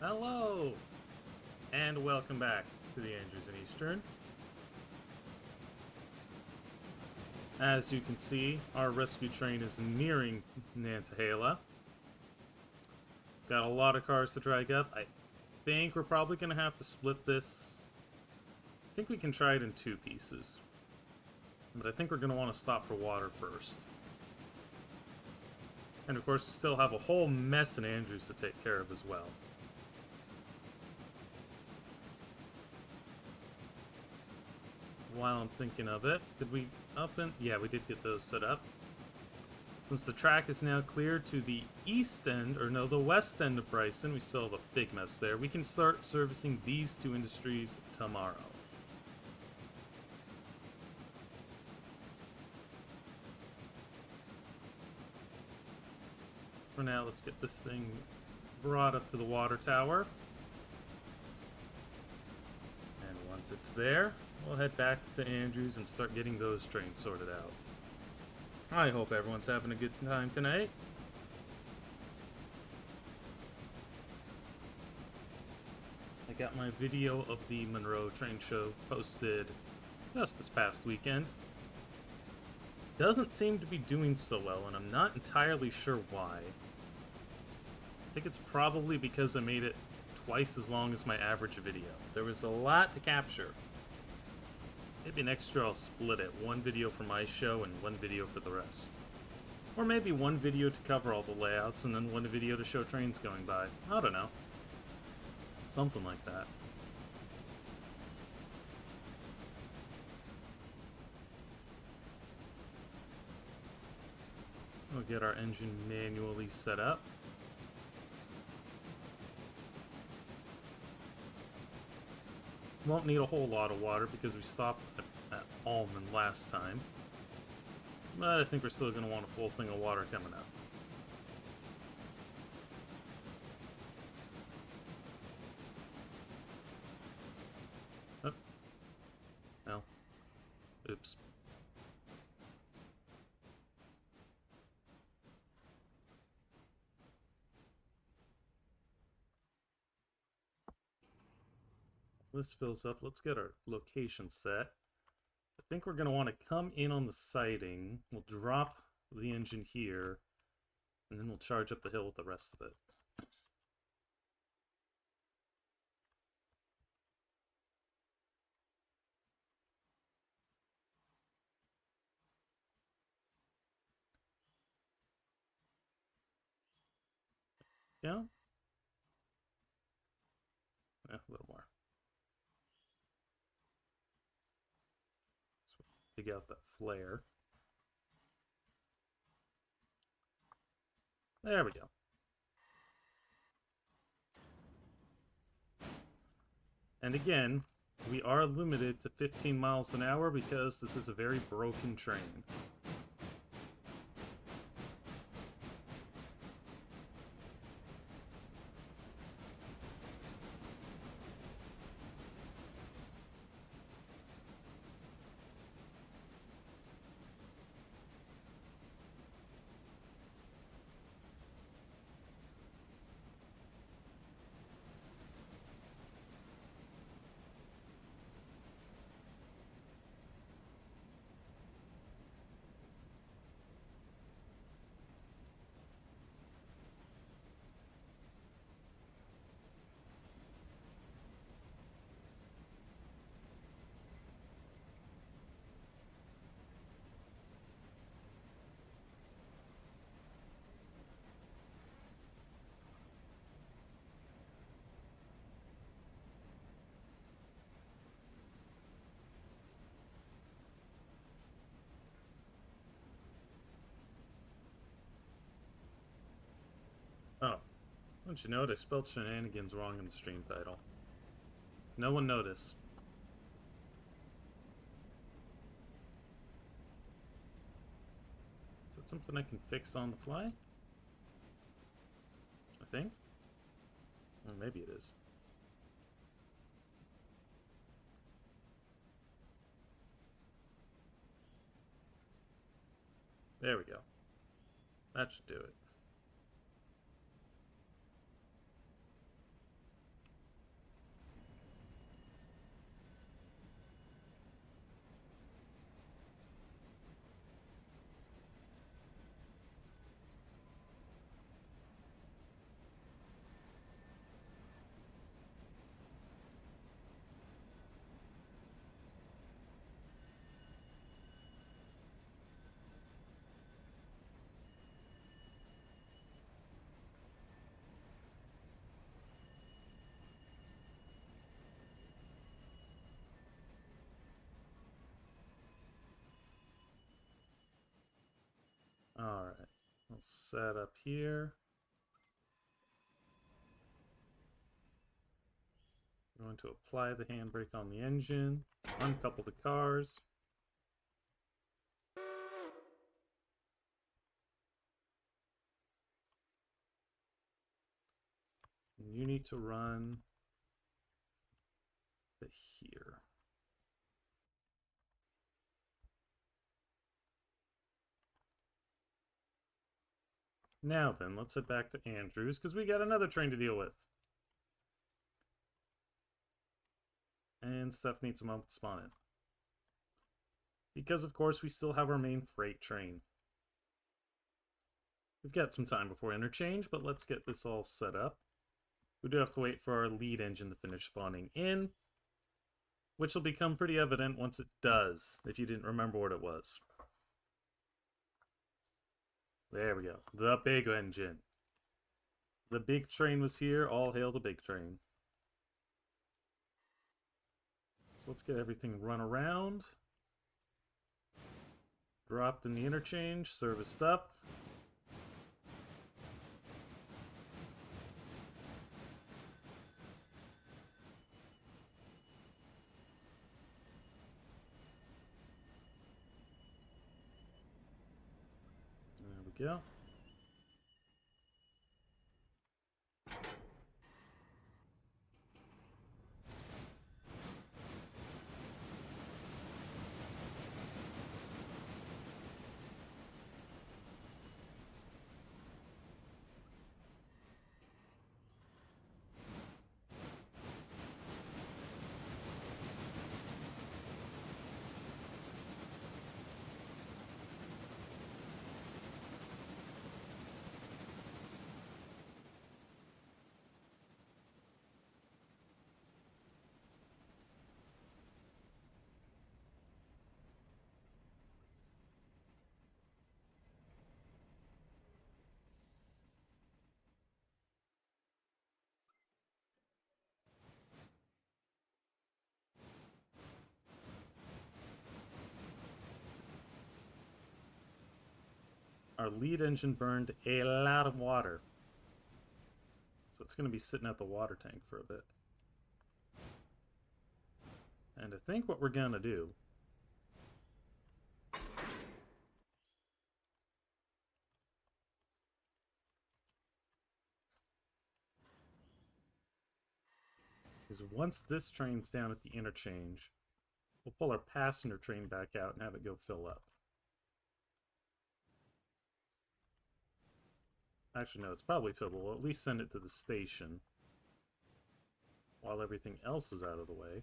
Hello, and welcome back to the Andrews and Eastern. As you can see, our rescue train is nearing Nantahala. Got a lot of cars to drag up. I think we're probably going to have to split this. I think we can try it in two pieces. But I think we're going to want to stop for water first. And of course, we still have a whole mess in Andrews to take care of as well. While I'm thinking of it, did we up and... Yeah, we did get those set up. Since the track is now clear to the east end, or no, the west end of Bryson, we still have a big mess there. We can start servicing these two industries tomorrow. For now, let's get this thing brought up to the water tower. And once it's there, we'll head back to Andrews and start getting those trains sorted out. I hope everyone's having a good time tonight. I got my video of the Monroe train show posted just this past weekend. Doesn't seem to be doing so well, and I'm not entirely sure why. I think it's probably because I made it twice as long as my average video. There was a lot to capture. Maybe next year I'll split it. One video for my show and one video for the rest. Or maybe one video to cover all the layouts and then one video to show trains going by. I don't know. Something like that. We'll get our engine manually set up. Won't need a whole lot of water because we stopped at Almond last time. But I think we're still going to want a full thing of water coming up. Oh. No. Oops. This fills up. Let's get our location set. I think we're going to want to come in on the siding. We'll drop the engine here, and then we'll charge up the hill with the rest of it. Yeah? Yeah, a little more. So dig out that flare. There we go. And again, we are limited to 15 miles an hour because this is a very broken train. Oh, don't you note I spelled Shenanigans wrong in the stream title? No one noticed. Is that something I can fix on the fly? I think? Or maybe it is. There we go. That should do it. Alright. We'll set up here. We're going to apply the handbrake on the engine, uncouple the cars. And you need to run to here. Now then, let's head back to Andrews, because we got another train to deal with. And stuff needs a moment to spawn in. Because, of course, we still have our main freight train. We've got some time before interchange, but let's get this all set up. We do have to wait for our lead engine to finish spawning in, which will become pretty evident once it does, if you didn't remember what it was. There we go. The big engine. The big train was here. All hail the big train. So let's get everything run around. Dropped in the interchange. Serviced up. There we go. Our lead engine burned a lot of water. So it's going to be sitting at the water tank for a bit. And I think what we're going to do is once this train's down at the interchange, we'll pull our passenger train back out and have it go fill up. Actually, no, it's probably fillable. We'll at least send it to the station while everything else is out of the way.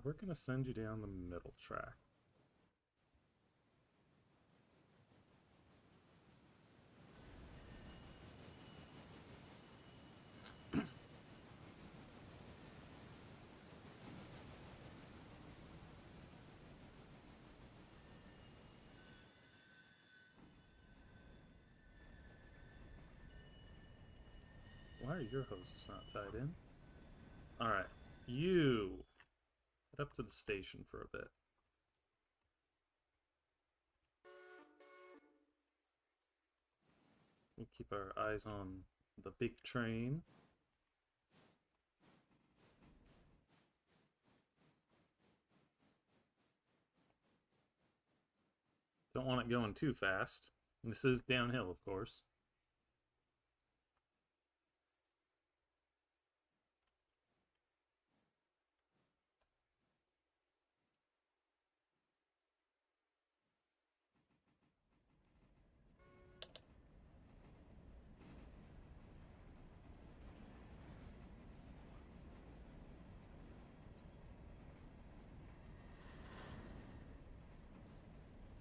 We're going to send you down the middle track. Why are your hoses not tied in? Alright, you head up to the station for a bit. We'll keep our eyes on the big train. Don't want it going too fast. This is downhill, of course.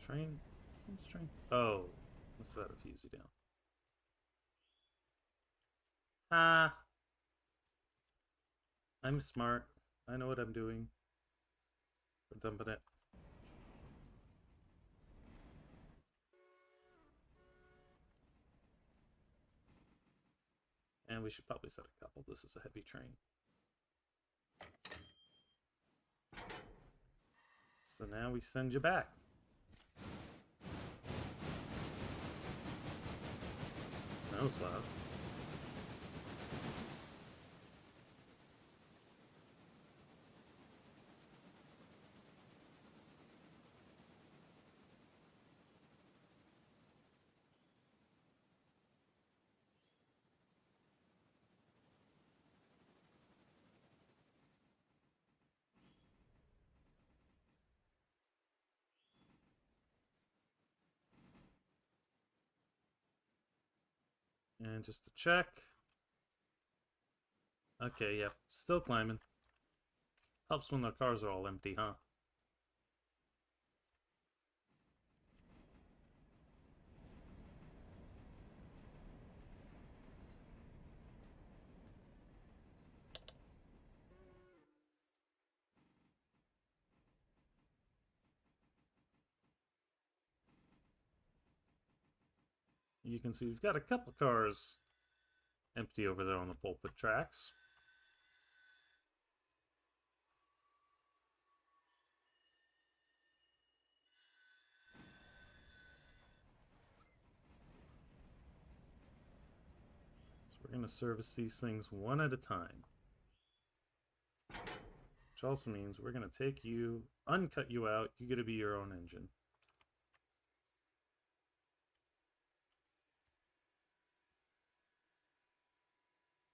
Train? What's train? Oh, let's let it fuse you down. Ah! I'm smart. I know what I'm doing. We're dumping it. And we should probably set a couple. This is a heavy train. So now we send you back. That was loud. And just to check. Okay, yep. Still climbing. Helps when the cars are all empty, huh? You can see we've got a couple cars empty over there on the pulpit tracks. So we're going to service these things one at a time. Which also means we're going to take you, uncut you out, you get to be your own engine.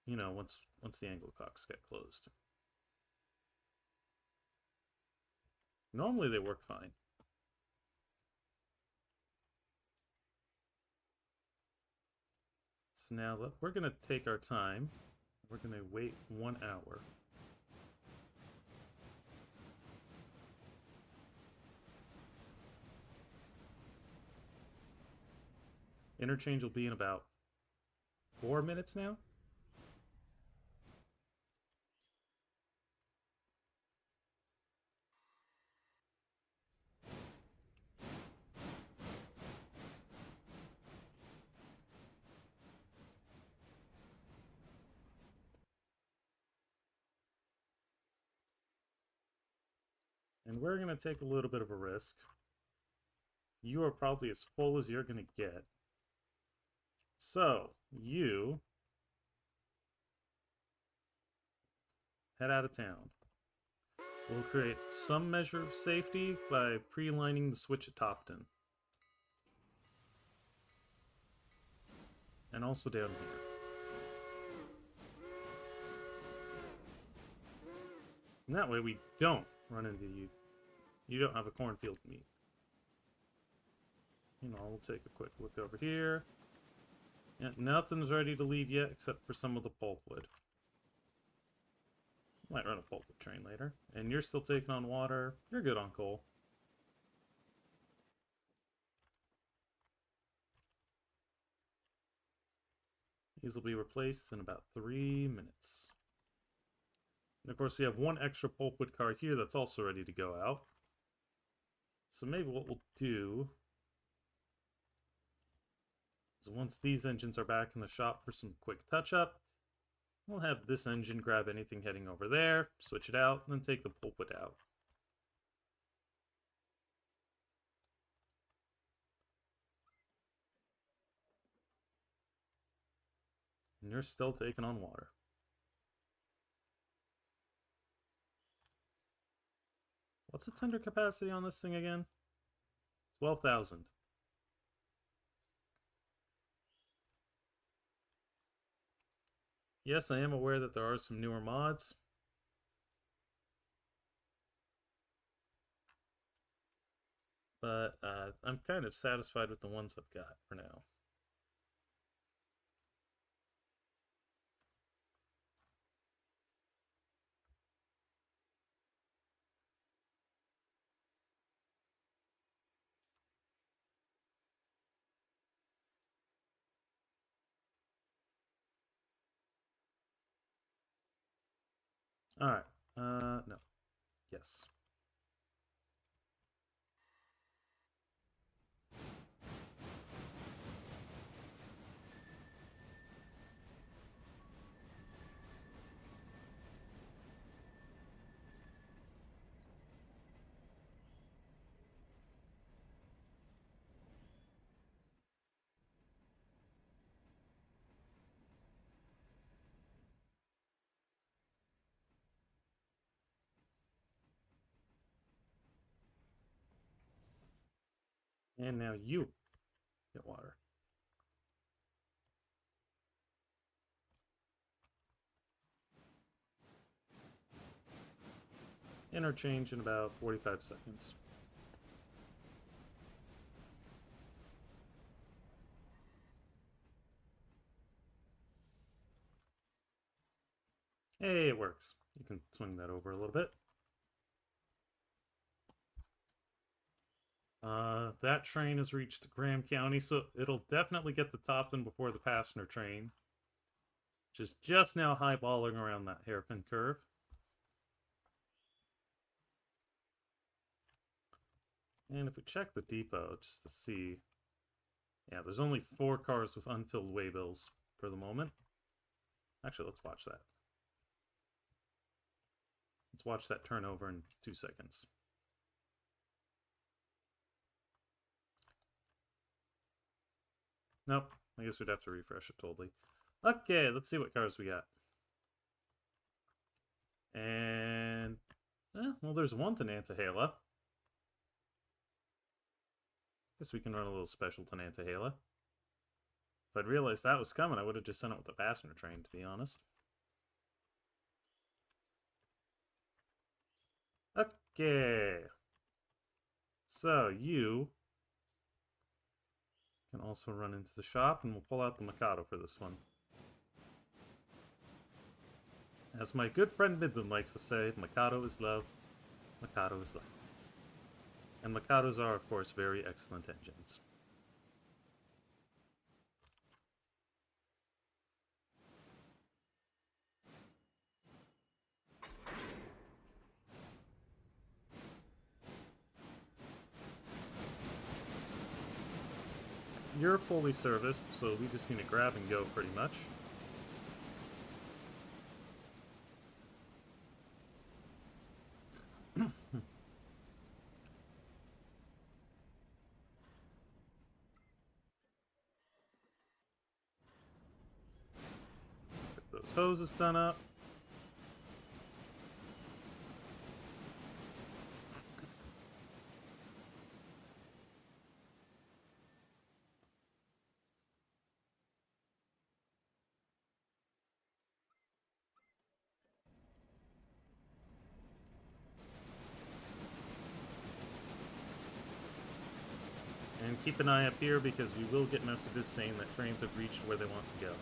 You know, once the angle cocks get closed. Normally they work fine. So now we're going to take our time. We're going to wait 1 hour. Interchange will be in about 4 minutes now. And we're going to take a little bit of a risk. You are probably as full as you're going to get. So, you head out of town. We'll create some measure of safety by pre-lining the switch at Topton. And also down here. And that way we don't run into you. You don't have a cornfield meet. You know, we'll take a quick look over here. Yeah, nothing's ready to leave yet except for some of the pulpwood. Might run a pulpwood train later. And you're still taking on water. You're good on coal. These will be replaced in about 3 minutes. And of course, we have one extra pulpwood car here that's also ready to go out. So maybe what we'll do is once these engines are back in the shop for some quick touch-up, we'll have this engine grab anything heading over there, switch it out, and then take the pulpwood out. And you're still taking on water. What's the tender capacity on this thing again? 12,000. Yes, I am aware that there are some newer mods. But I'm kind of satisfied with the ones I've got for now. Alright. No. Yes. And now you get water. Interchange in about 45 seconds. Hey, it works. You can swing that over a little bit. That train has reached Graham County, so it'll definitely get the top in before the passenger train, which is just now highballing around that hairpin curve. And if we check the depot, just to see... Yeah, there's only 4 cars with unfilled waybills for the moment. Actually, let's watch that. Let's watch that turn over in 2 seconds. Nope, I guess we'd have to refresh it totally. Okay, let's see what cars we got. And... well, there's one to Nantahala. Guess we can run a little special to Nantahala. If I'd realized that was coming, I would have just sent it with the passenger train, to be honest. Okay. So, you can also run into the shop, and we'll pull out the Mikado for this one. As my good friend Midland likes to say, Mikado is love, Mikado is life. And Mikados are, of course, very excellent engines. You're fully serviced, so we just need to grab and go pretty much. Get those hoses done up. And keep an eye up here because we will get messages saying that trains have reached where they want to go.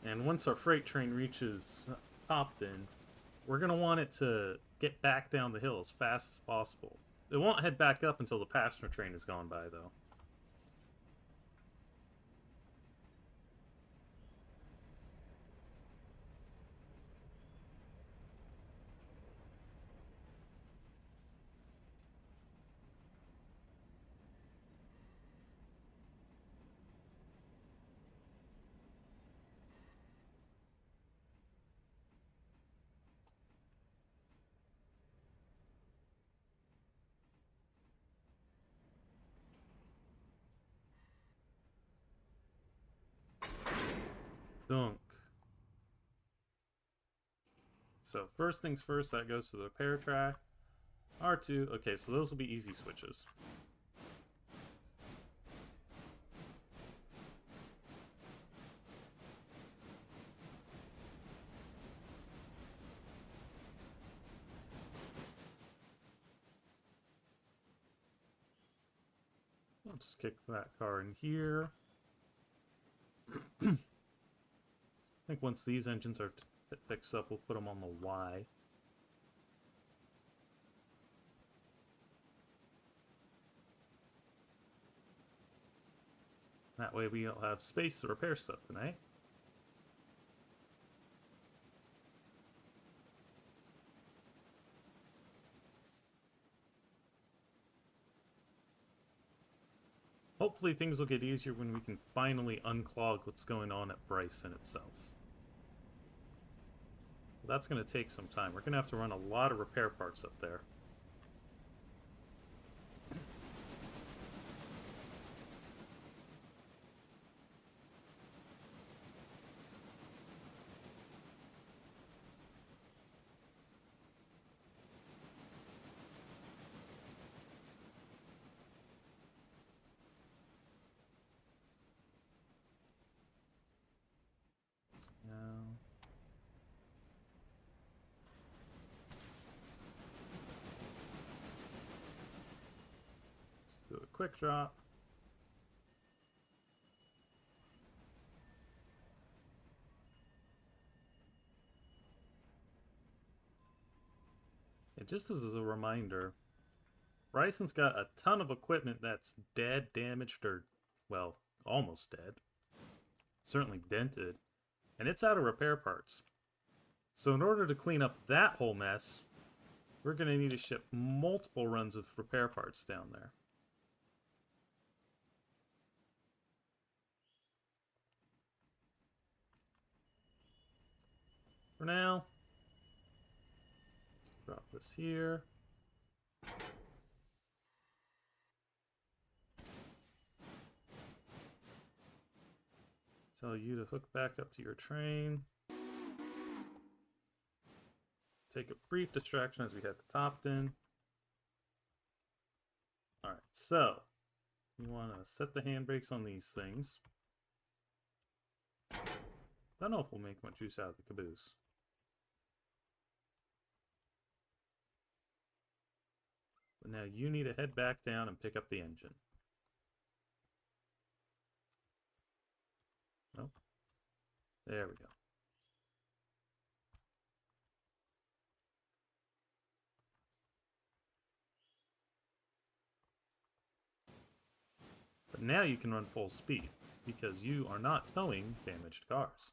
And once our freight train reaches Topton, we're going to want it to get back down the hill as fast as possible. It won't head back up until the passenger train has gone by, though. Dunk. So first things first, that goes to the repair track. R2, okay, so those will be easy switches. I'll just kick that car in here. I think once these engines are fixed up, we'll put them on the Y. That way we'll have space to repair stuff tonight. Hopefully things will get easier when we can finally unclog what's going on at Bryson itself. That's going to take some time. We're going to have to run a lot of repair parts up there. quick drop. And just as a reminder, Bryson's got a ton of equipment that's dead, damaged, or, well, almost dead. Certainly dented. And it's out of repair parts. So in order to clean up that whole mess, we're going to need to ship multiple runs of repair parts down there. For now, drop this here. Tell you to hook back up to your train. Take a brief distraction as we head to Topton. Alright, so you want to set the handbrakes on these things. Don't know if we'll make much use out of the caboose. But now you need to head back down and pick up the engine. Nope. There we go. But now you can run full speed, because you are not towing damaged cars.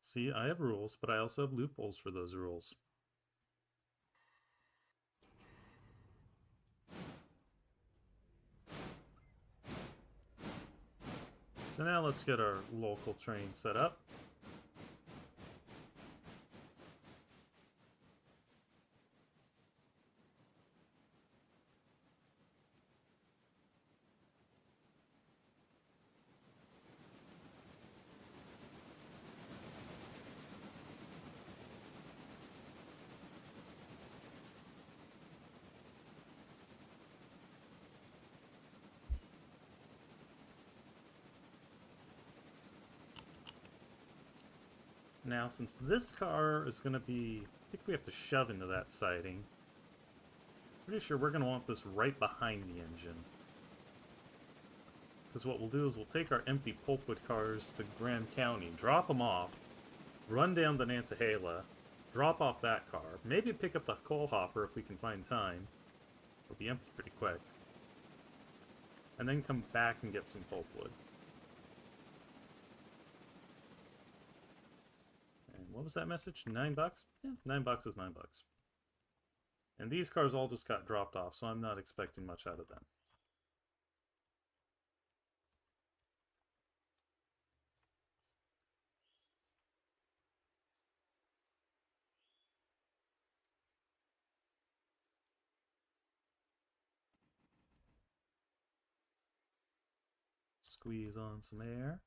See, I have rules, but I also have loopholes for those rules. So now let's get our local train set up. Now, since this car is going to be... I think we have to shove into that siding. Pretty sure we're going to want this right behind the engine. Because what we'll do is we'll take our empty pulpwood cars to Grand County, drop them off, run down to Nantahala, drop off that car, maybe pick up the coal hopper if we can find time. It'll be empty pretty quick. And then come back and get some pulpwood. What was that message? $9? Yeah, $9 is $9. And these cars all just got dropped off, so I'm not expecting much out of them. Squeeze on some air.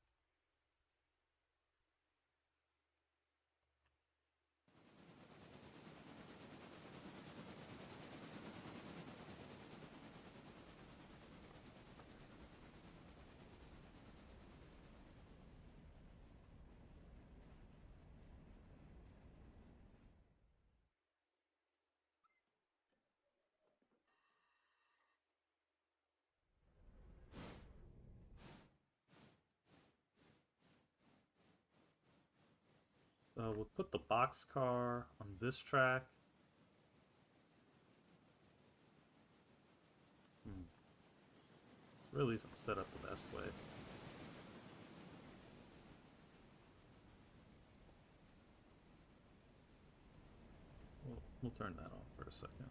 We'll put the boxcar on this track. It really isn't set up the best way. We'll turn that off for a second.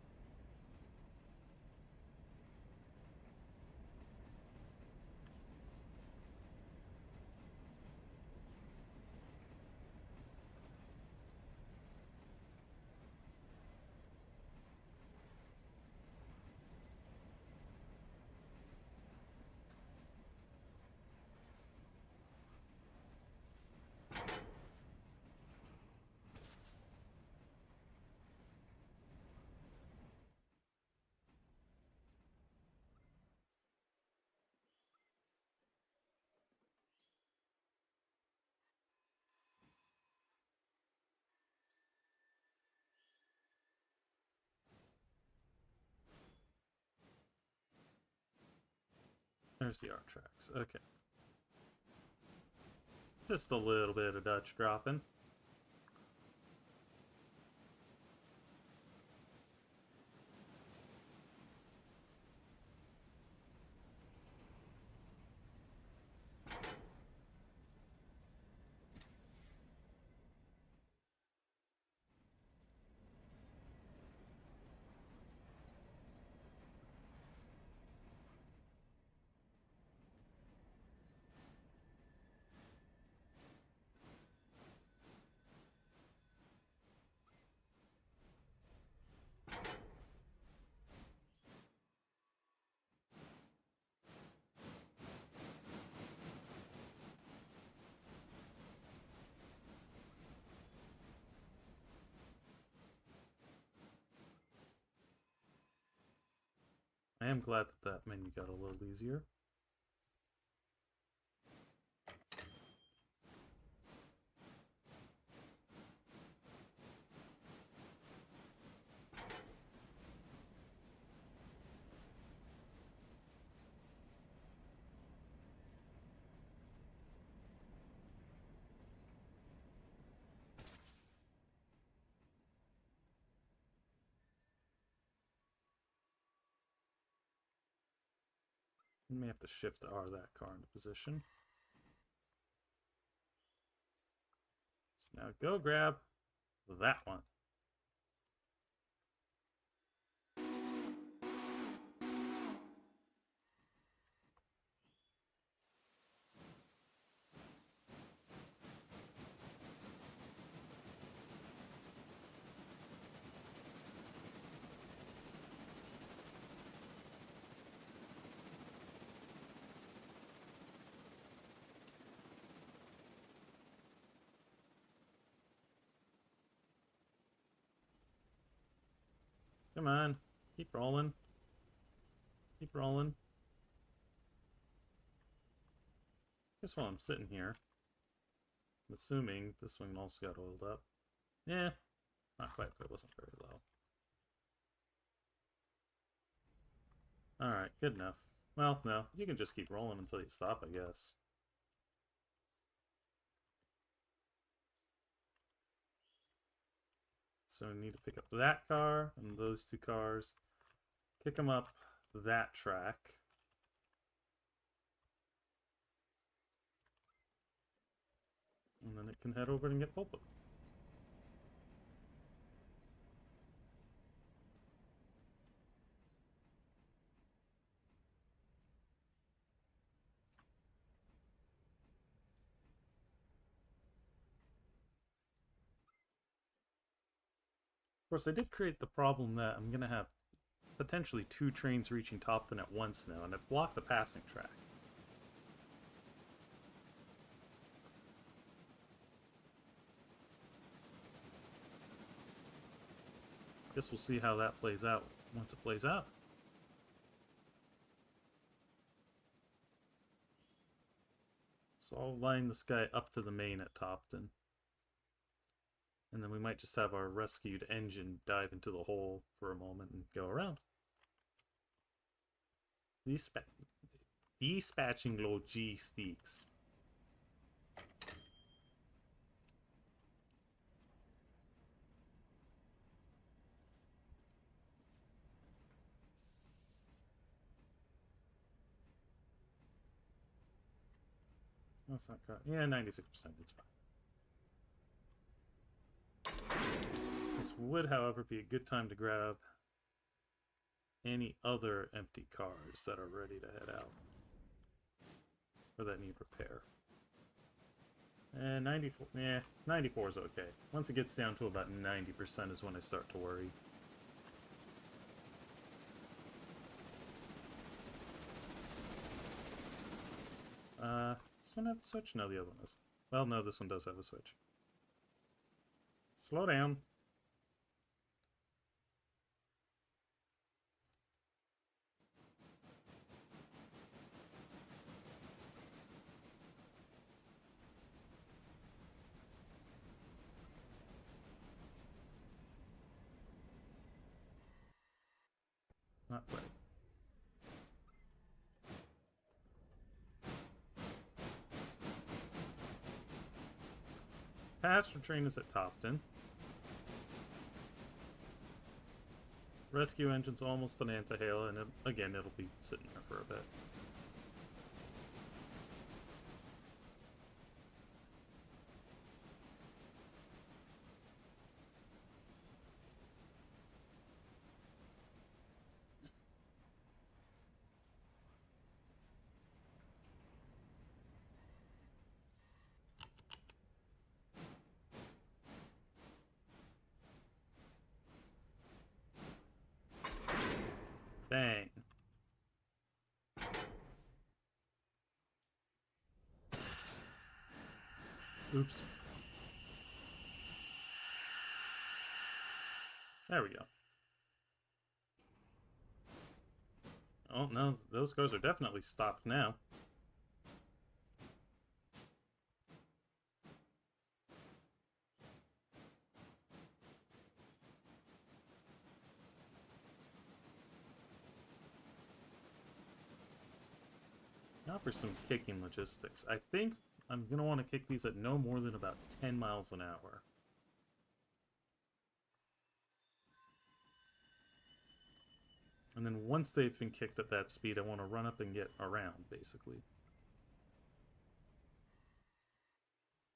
There's the art tracks. Okay. Just a little bit of Dutch dropping. I am glad that that menu got a little easier. We may have to shift R that car into position. So now go grab that one. Come on, keep rolling. Keep rolling. Guess while I'm sitting here, I'm assuming this one also got oiled up. Yeah, not quite, but it wasn't very low. Alright, good enough. Well, no, you can just keep rolling until you stop, I guess. So we need to pick up that car and those two cars. Kick them up that track. And then it can head over and get pulpwood. Of course, I did create the problem that I'm going to have potentially two trains reaching Topton at once now, and I've blocked the passing track. Guess we'll see how that plays out once it plays out. So I'll line this guy up to the main at Topton. And then we might just have our rescued engine dive into the hole for a moment and go around. Dispatching logistics. That's not correct. Yeah, 96%, it's fine. This would, however, be a good time to grab any other empty cars that are ready to head out. Or that need repair. And 94, yeah, 94 is okay. Once it gets down to about 90% is when I start to worry. This one have the switch? No, the other one does. Well, no, this one does have a switch. Slow down. Not quite. passenger train is at Topton. Rescue engine's almost to Nantahala, and again, it'll be sitting there for a bit. Bang. Oops. There we go. Oh, no, those cars are definitely stopped now. Now for some kicking logistics. I think I'm going to want to kick these at no more than about 10 miles an hour. And then once they've been kicked at that speed, I want to run up and get around, basically.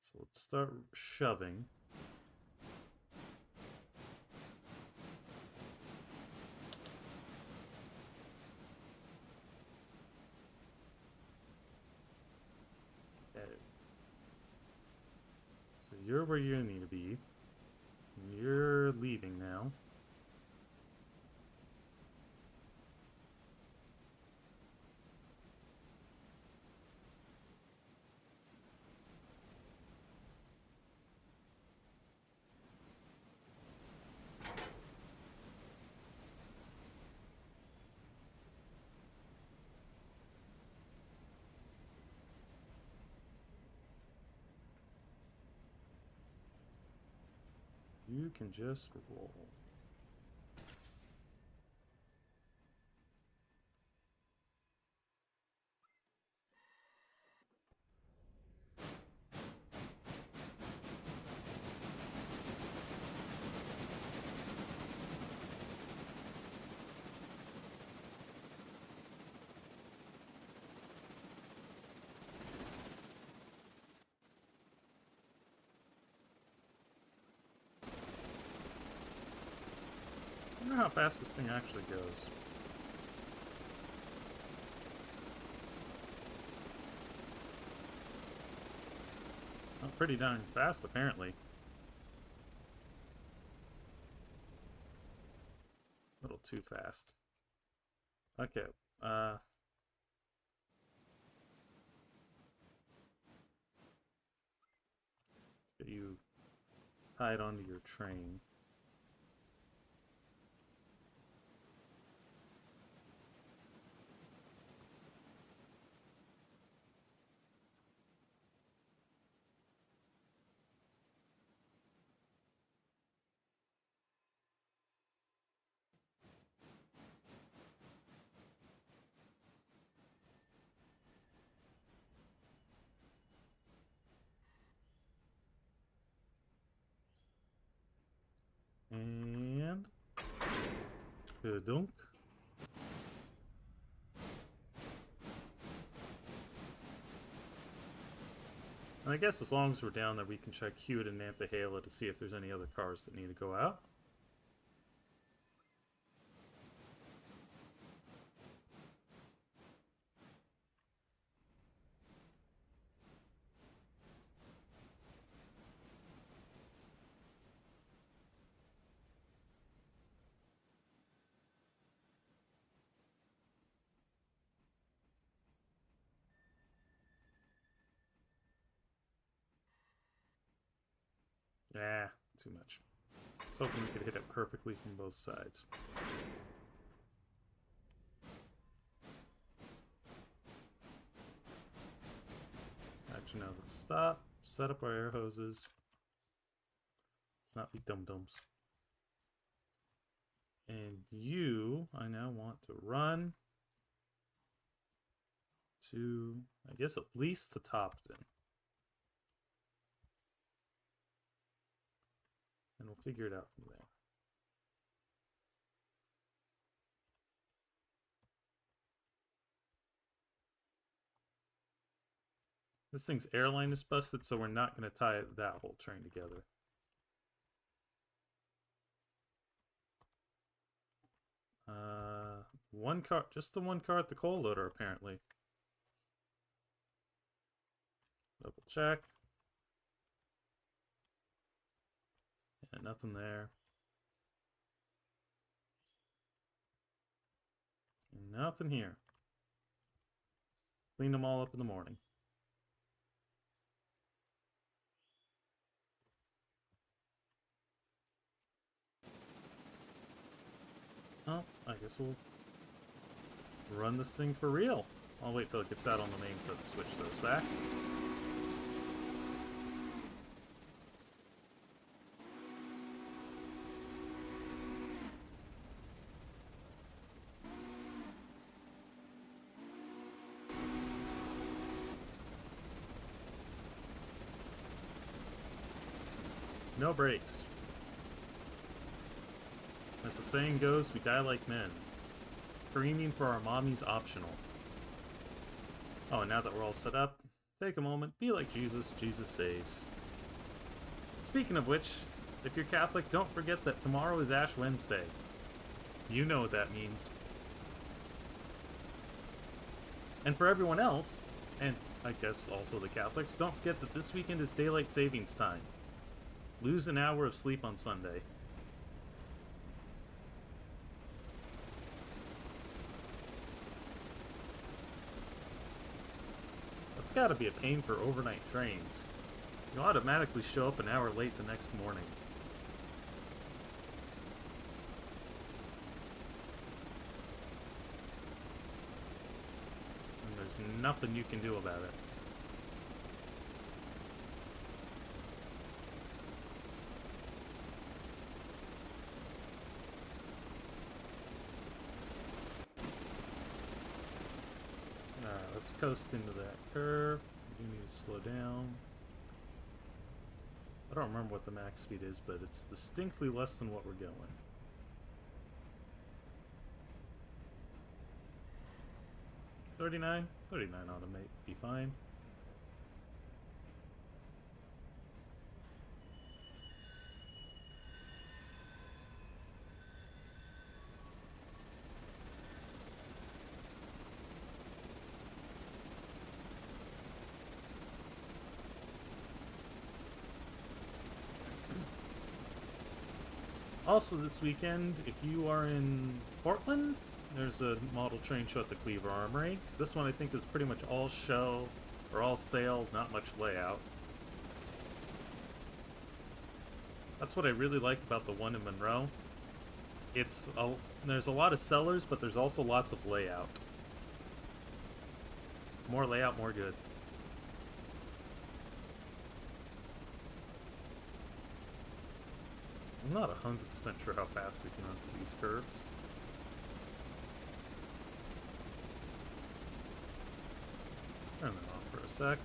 So let's start shoving. Okay. So you're where you need to be. You're leaving now. You can just roll. I wonder how fast this thing actually goes. Oh, pretty darn fast, apparently. A little too fast. Okay, let's get you tied onto your train. And... Dunk. And I guess as long as we're down there, we can check Hewitt and Nantahala to see if there's any other cars that need to go out. Nah, too much. I was hoping we could hit it perfectly from both sides. Actually, no, let's stop, set up our air hoses. Let's not be dum-dums. And you, I now want to run to, I guess, at least to Topton. and we'll figure it out from there. This thing's airline is busted, so we're not going to tie that whole train together. One car, just the one car at the coal loader, apparently. Double check. Yeah, nothing there. And nothing here. Clean them all up in the morning. Oh, I guess we'll run this thing for real. I'll wait till it gets out on the main set to switch those back. No brakes. As the saying goes, we die like men. Screaming for our mommy's optional. Oh, and now that we're all set up, take a moment, be like Jesus, Jesus saves. Speaking of which, if you're Catholic, don't forget that tomorrow is Ash Wednesday. You know what that means. And for everyone else, and I guess also the Catholics, don't forget that this weekend is Daylight Savings Time. Lose an hour of sleep on Sunday. That's gotta be a pain for overnight trains. You automatically show up an hour late the next morning. And there's nothing you can do about it. Let's coast into that curve. You need to slow down. I don't remember what the max speed is, but it's distinctly less than what we're going. $39 ought to be fine. Also this weekend, if you are in Portland, there's a model train show at the Cleaver Armory. This one I think is pretty much all show, or all sail, not much layout. That's what I really like about the one in Monroe. There's a lot of sellers, but there's also lots of layout. More layout, more good. I'm not 100% sure how fast we can run through these curves. Turn that off for a sec.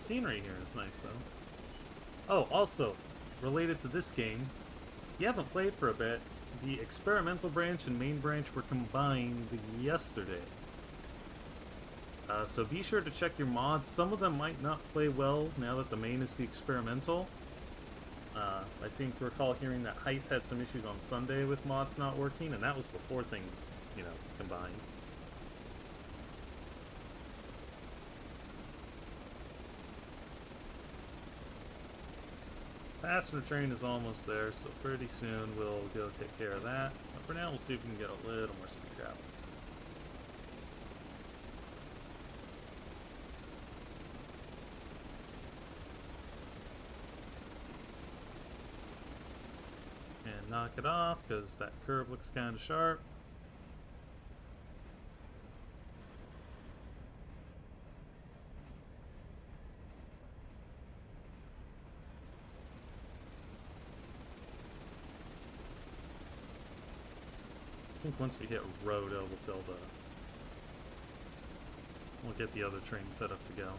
Scenery here is nice, though. Oh, also, related to this game, if you haven't played for a bit, the experimental branch and main branch were combined yesterday. So be sure to check your mods. Some of them might not play well now that the main is the experimental. I seem to recall hearing that Heist had some issues on Sunday with mods not working, and that was before things, combined. Passenger train is almost there, so pretty soon we'll go take care of that. But for now, we'll see if we can get a little more speed out. And knock it off, because that curve looks kind of sharp. I think once we hit Rhoda, we'll get the other train set up to go.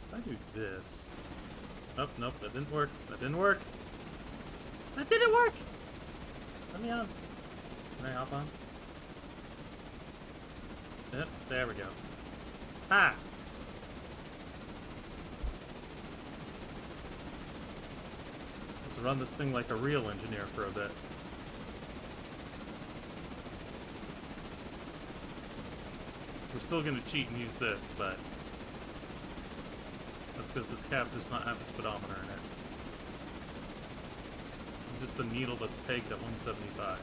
If I do this... Oh, nope, that didn't work. That didn't work. That didn't work! Let me on. Can I hop on? Yep, there we go. Ha! Let's run this thing like a real engineer for a bit. We're still gonna cheat and use this, but... that's because this cap does not have a speedometer in it. Just the needle that's pegged at 175.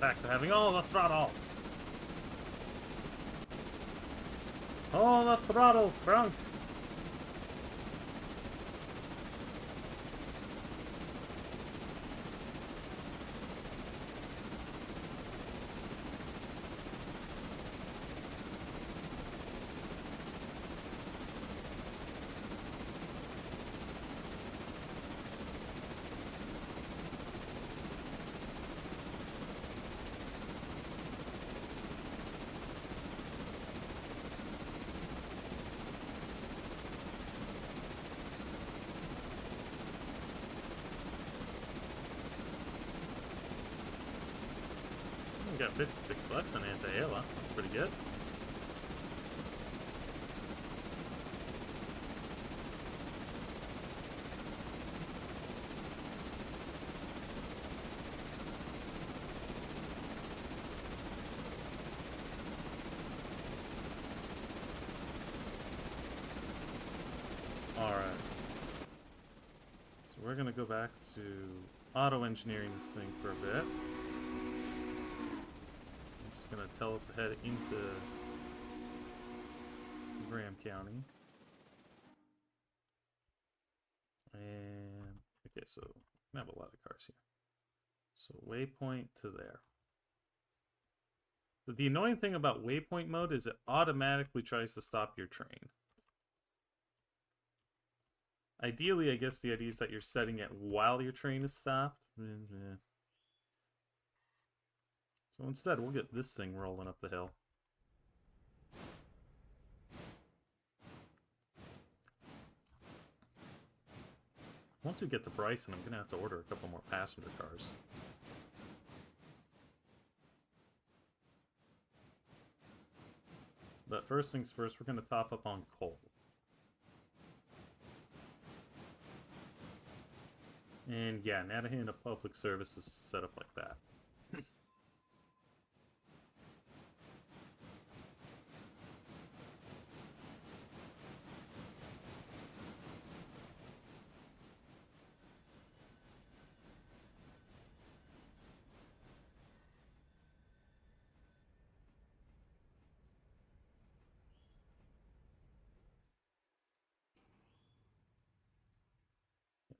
Back to having all the throttle. All the throttle, Crunk. We got $56 on Nantahala. That's pretty good. Alright. So we're gonna go back to auto-engineering this thing for a bit. Gonna tell it to head into Graham County. And okay, so we have a lot of cars here. So waypoint to there. But the annoying thing about waypoint mode is it automatically tries to stop your train. Ideally, I guess the idea is that you're setting it while your train is stopped. So instead, we'll get this thing rolling up the hill. Once we get to Bryson, I'm going to have to order a couple more passenger cars. But first things first, we're going to top up on coal. And yeah, Nantahala Public Service is set up like that.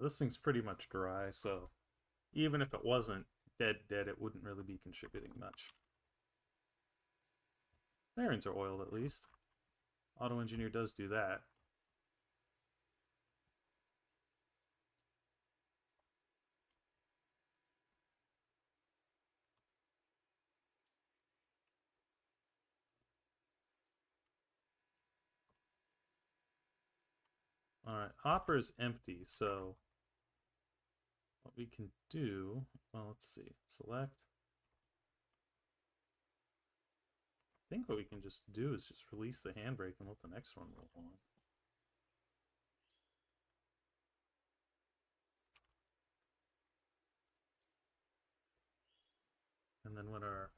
This thing's pretty much dry, so even if it wasn't dead, it wouldn't really be contributing much. Bearings are oiled at least. Auto Engineer does do that. Alright, hopper is empty, so what we can do, well, let's see, select. I think what we can just do is just release the handbrake and let the next one roll on. And then when our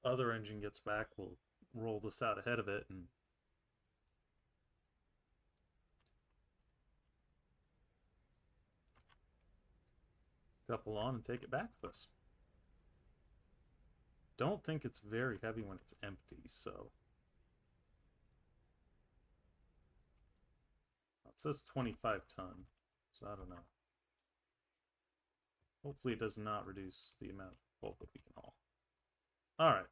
other engine gets back, we'll roll this out ahead of it and couple on and take it back with us. Don't think it's very heavy when it's empty, so it says 25 ton, so I don't know. Hopefully it does not reduce the amount of pulp that we can haul. Alright,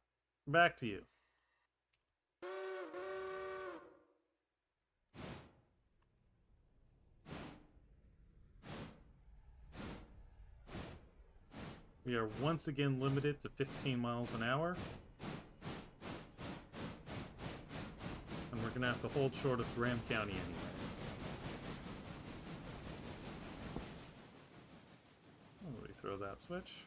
back to you. We are once again limited to 15 miles an hour. And we're going to have to hold short of Graham County anyway. Oh, we throw that switch.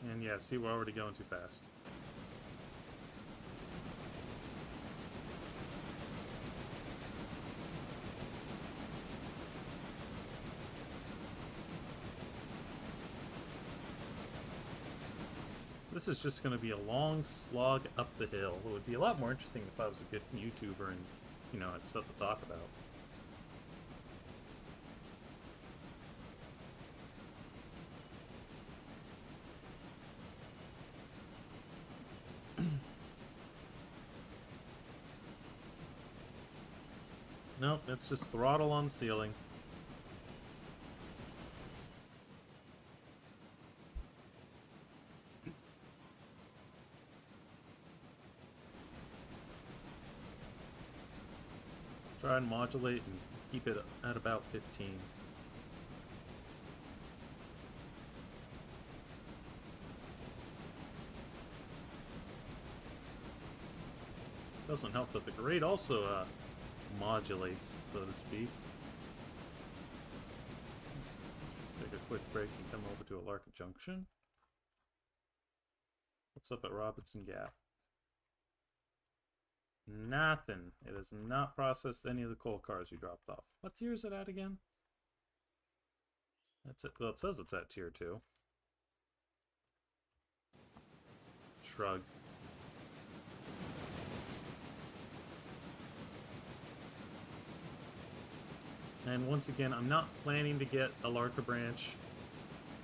And yeah, see, we're already going too fast. This is just going to be a long slog up the hill. It would be a lot more interesting if I was a good YouTuber and, you know, had stuff to talk about. Nope, it's just throttle on the ceiling. Try and modulate and keep it at about 15. Doesn't help that the grade also modulates, so to speak. Let's take a quick break and come over to Alarka Junction. What's up at Robinson Gap? Nothing. It has not processed any of the coal cars you dropped off. What tier is it at again? That's it. Well, it says it's at tier 2. Shrug. And once again, I'm not planning to get a Larka branch.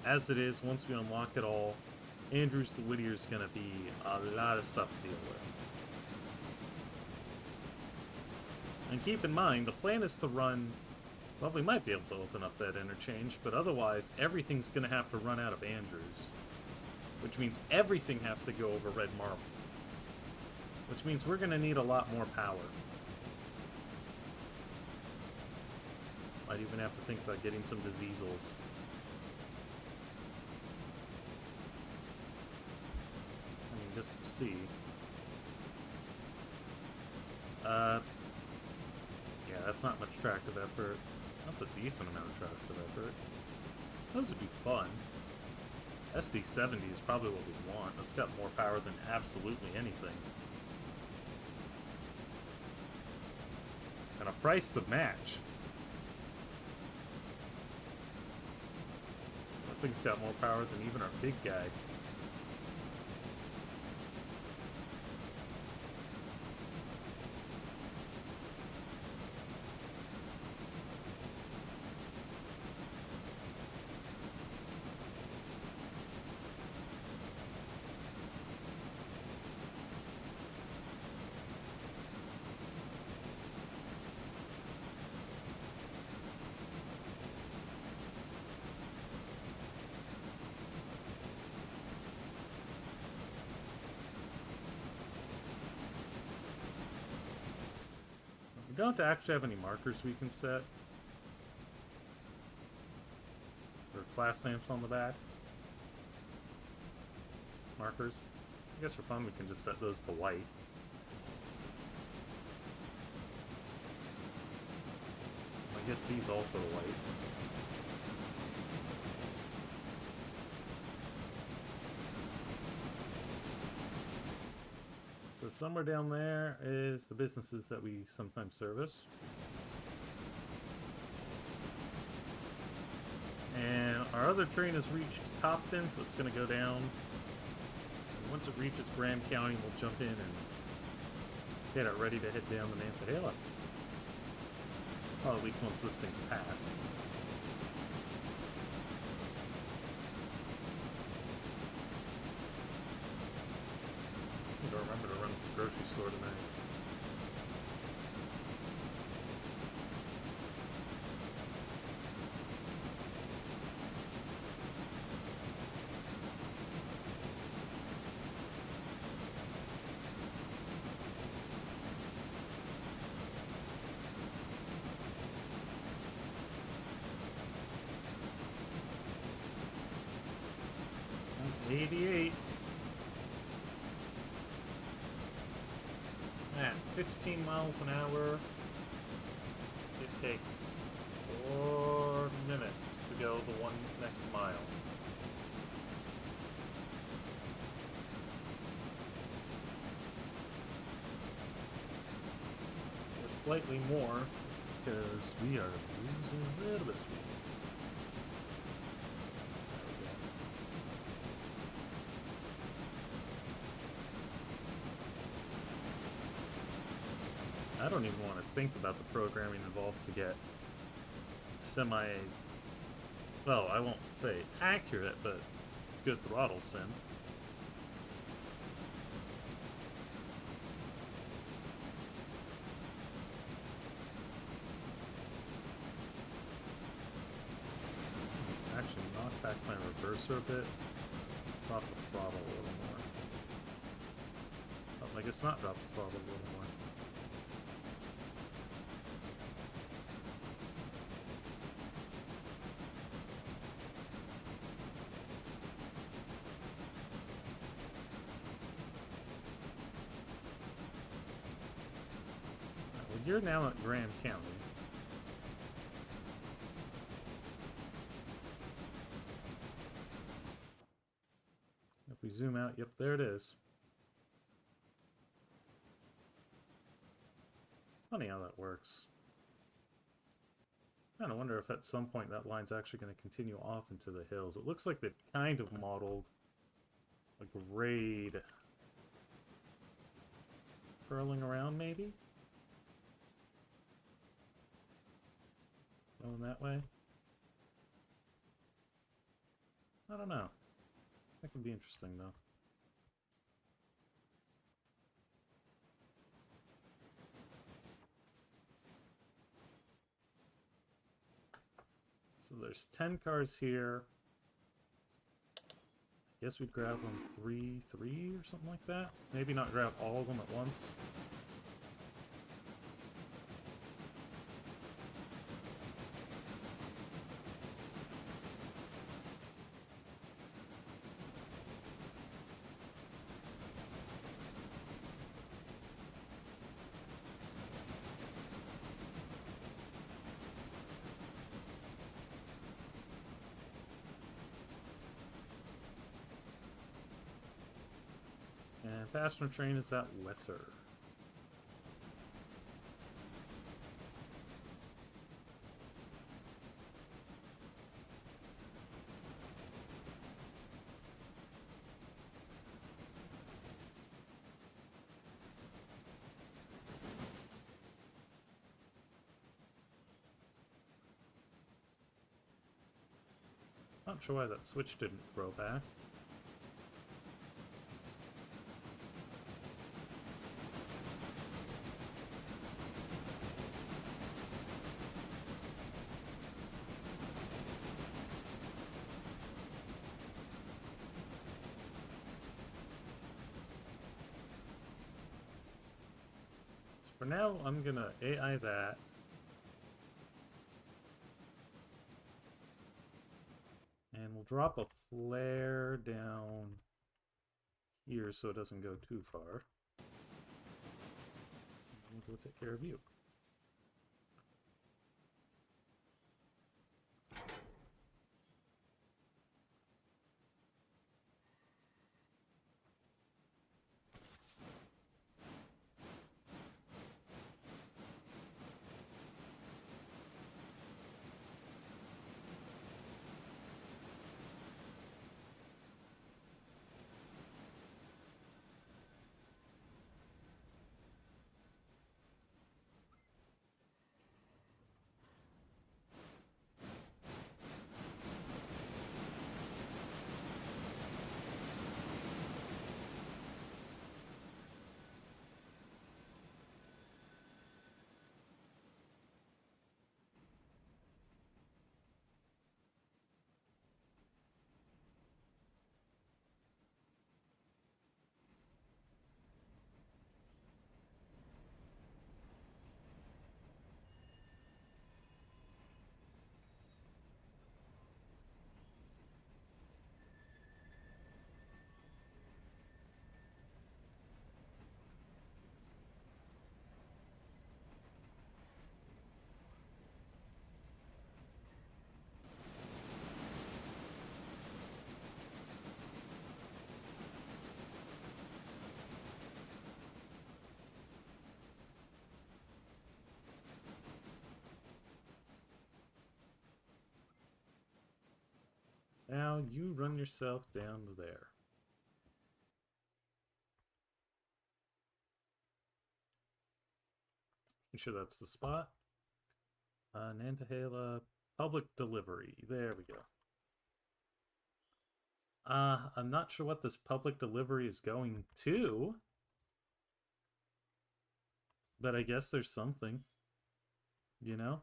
As it is, once we unlock it all, Andrews to Whittier is going to be a lot of stuff to deal with. And keep in mind, the plan is to run... Well, we might be able to open up that interchange, but otherwise, everything's going to have to run out of Andrews. Which means everything has to go over Red Marble. Which means we're going to need a lot more power. Might even have to think about getting some diseasels. I mean, just to see. Yeah, that's not much tractive effort. That's a decent amount of tractive effort. Those would be fun. SD70 is probably what we want. That's got more power than absolutely anything. And a price to match. That thing's got more power than even our big guy. We don't actually have any markers we can set. Or class stamps on the back. markers. I guess for fun we can just set those to white. I guess these all go to white. So somewhere down there is the businesses that we sometimes service. And our other train has reached Topton, so it's going to go down. And once it reaches Graham County, we'll jump in and get it ready to head down to Nantahala. Well, at least once this thing's passed. I gotta remember to run to the grocery store tonight. I'm 88. At 15 miles an hour, it takes 4 minutes to go the one next mile. Or slightly more, because we are losing a little bit of speed. I don't even want to think about the programming involved to get well, I won't say accurate, but good throttle sim. Actually, knock back my reverser a bit, drop the throttle a little more. Oh, I guess not drop the throttle a little more. Well, you're now at Graham County. If we zoom out, yep, there it is. Funny how that works. I kind of wonder if at some point that line's actually going to continue off into the hills. It looks like they've kind of modeled a grade curling around, maybe? Going that way? I don't know. That could be interesting, though. So there's 10 cars here. I guess we'd grab them 3, or something like that. Maybe not grab all of them at once. And passenger train is at Wesser. Not sure why that switch didn't throw back. For now, I'm gonna AI that. And we'll drop a flare down here so it doesn't go too far. And we'll go take care of you. Now you run yourself down to there. You sure that's the spot? Nantahala public delivery. There we go. I'm not sure what this public delivery is going to, but I guess there's something, you know?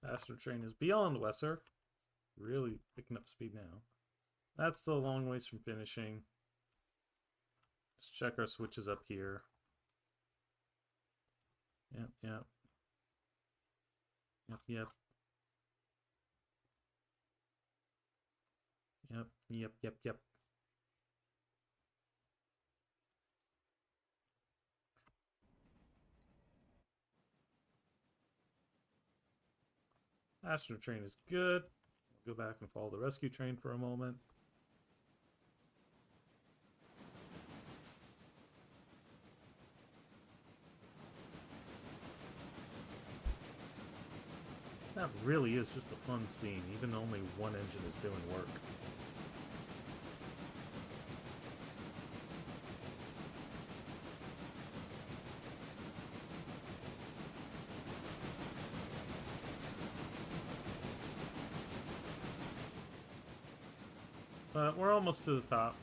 Faster train is beyond Wesser. Really picking up speed now. That's still a long ways from finishing. Just check our switches up here. Yep, yep. Yep, yep. Yep, yep, yep, yep. Faster train is good. We'll go back and follow the rescue train for a moment. That really is just a fun scene, even only one engine is doing work. But we're almost to the top.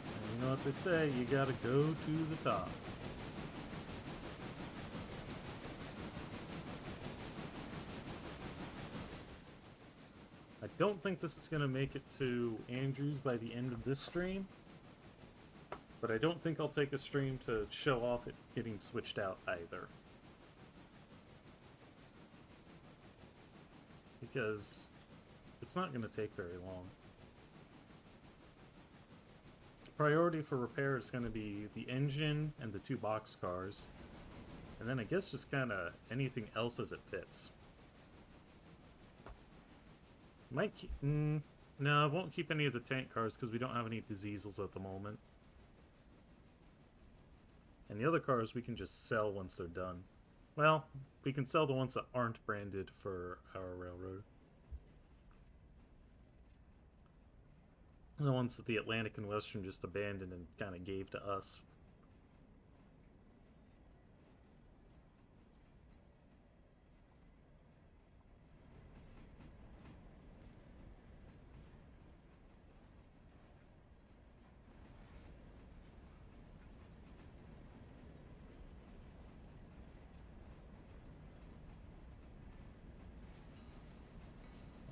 And you know what they say, you gotta go to the top. I don't think this is going to make it to Andrews by the end of this stream, but I don't think I'll take a stream to show off it getting switched out either. Because it's not going to take very long. The priority for repair is going to be the engine and the 2 boxcars, and then I guess just kind of anything else as it fits. Might keep... no, I won't keep any of the tank cars because we don't have any diesels at the moment. And the other cars we can just sell once they're done. Well, we can sell the ones that aren't branded for our railroad. The ones that the Atlantic and Western just abandoned and kind of gave to us.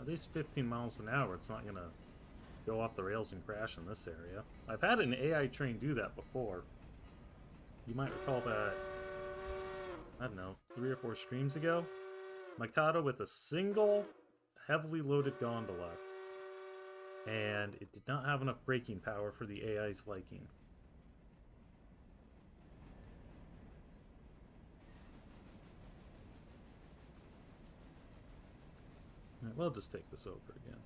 At least 15 miles an hour, it's not going to go off the rails and crash in this area. I've had an AI train do that before. You might recall that, I don't know, 3 or 4 streams ago. Mikado with a single heavily loaded gondola, and it did not have enough braking power for the AI's liking. Right, we'll just take this over again.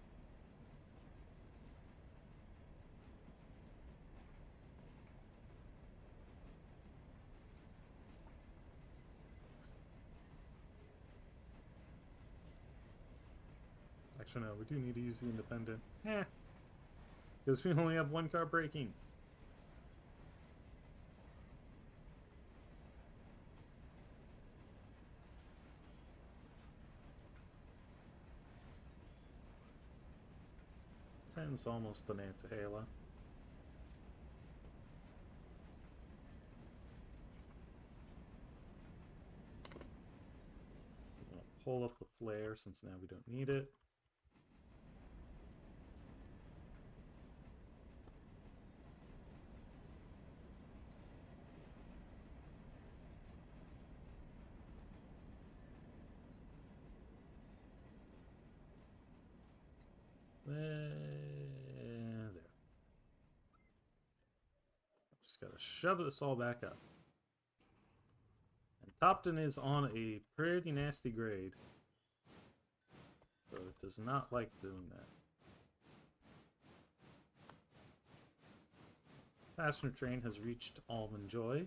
Actually, no, we do need to use the independent. Because we only have one car braking. Ten's almost the Nantahala. I'll pull up the flare since now we don't need it. There. Just gotta shove this all back up. And Topton is on a pretty nasty grade. So it does not like doing that. Passenger train has reached Almond Joy.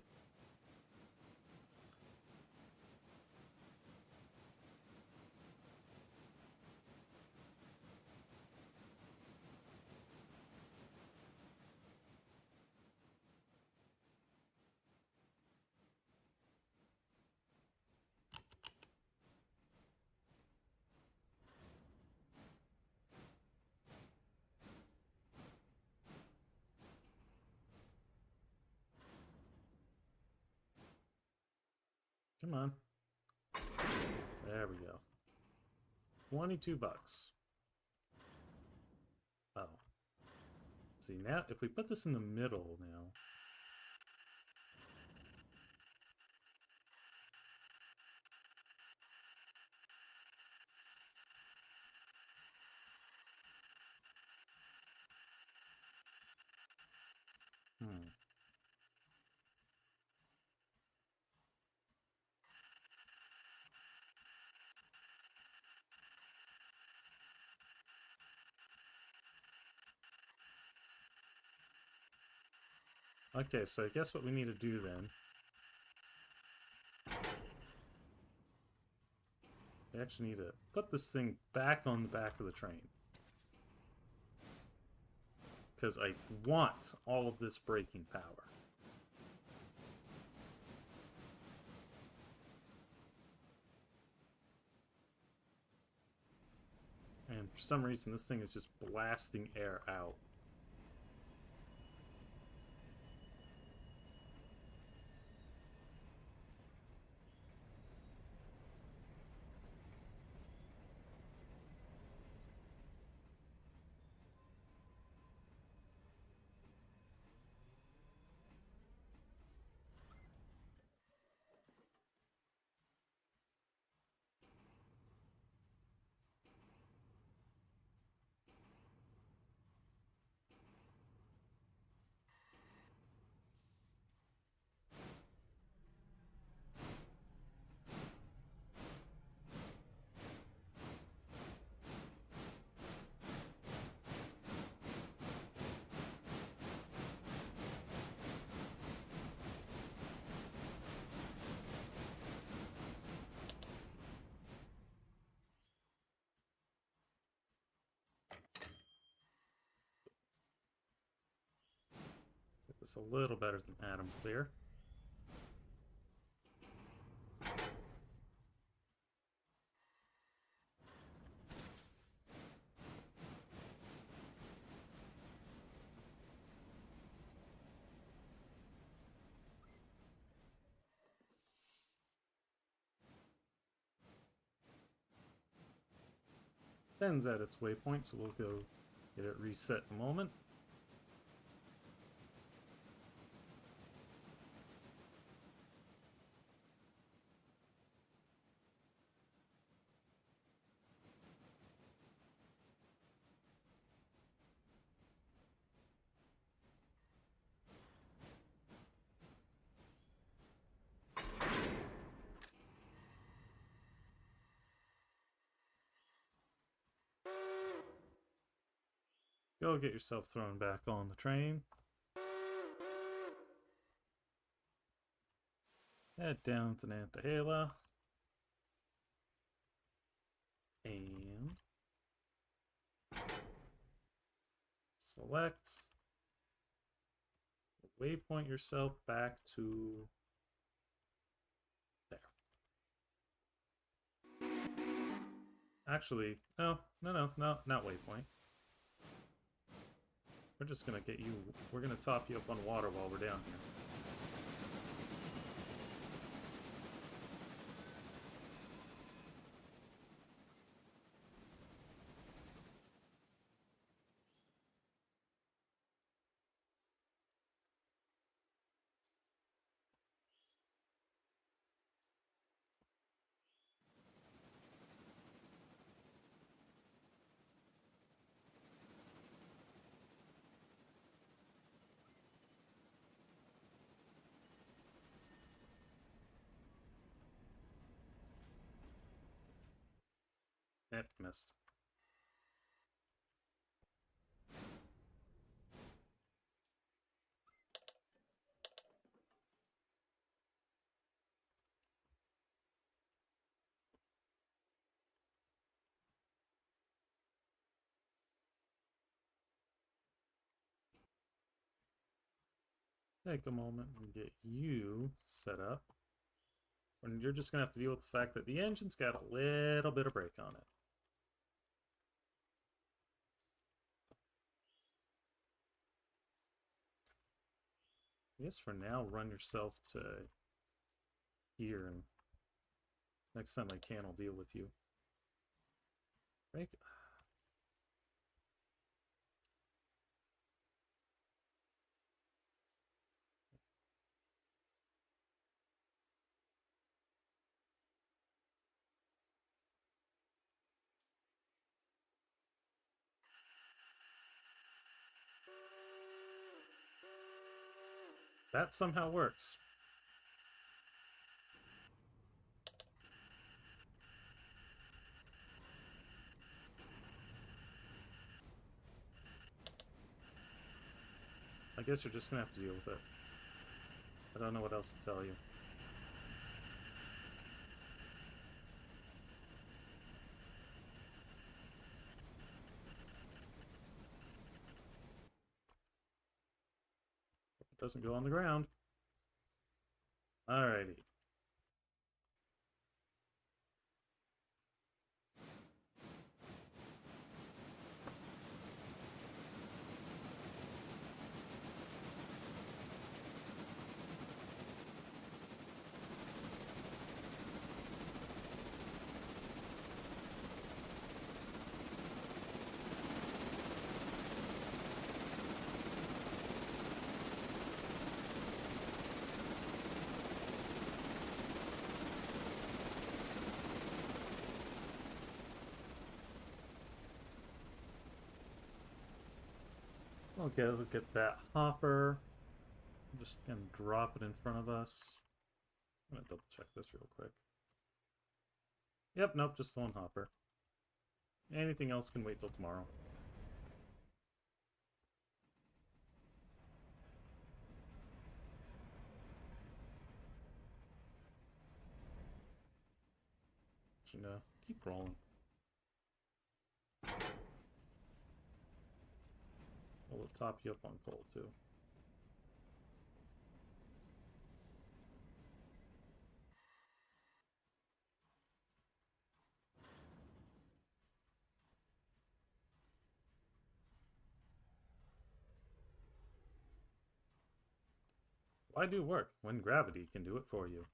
Come on. There we go. 22 bucks. Oh. See, now, if we put this in the middle now... Okay, so I guess what we need to do then... We actually need to put this thing back on the back of the train. Because I want all of this braking power. And for some reason, this thing is just blasting air out. Get this a little better than Atom Clear. Ben's at its waypoint, so we'll go get it reset in a moment. Go get yourself thrown back on the train. Head down to Nantahala. And select. Waypoint yourself back to there. Actually, no, not waypoint. We're just gonna get you, we're gonna top you up on water while we're down here. Missed. Take a moment and get you set up. And you're just going to have to deal with the fact that the engine's got a little bit of brake on it. I guess for now, run yourself to here, and next time I can, I'll deal with you. Brake. That somehow works. I guess you're just going to have to deal with it. I don't know what else to tell you. It doesn't go on the ground. Alrighty. Okay, look at that hopper. I'm just gonna drop it in front of us. I'm gonna double check this real quick. Yep, nope, just the one hopper. Anything else can wait till tomorrow. You know, keep rolling. We'll top you up on coal too. Why do work when gravity can do it for you?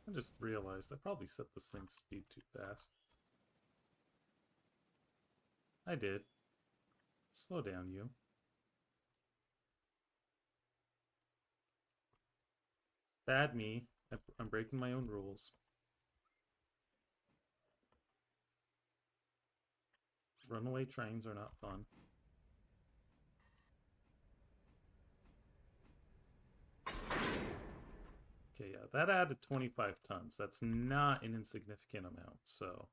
I just realized I probably set this thing's speed too fast. I did. Slow down, you. Bad me. I'm breaking my own rules. Runaway trains are not fun. Okay, yeah, that added 25 tons. That's not an insignificant amount, so...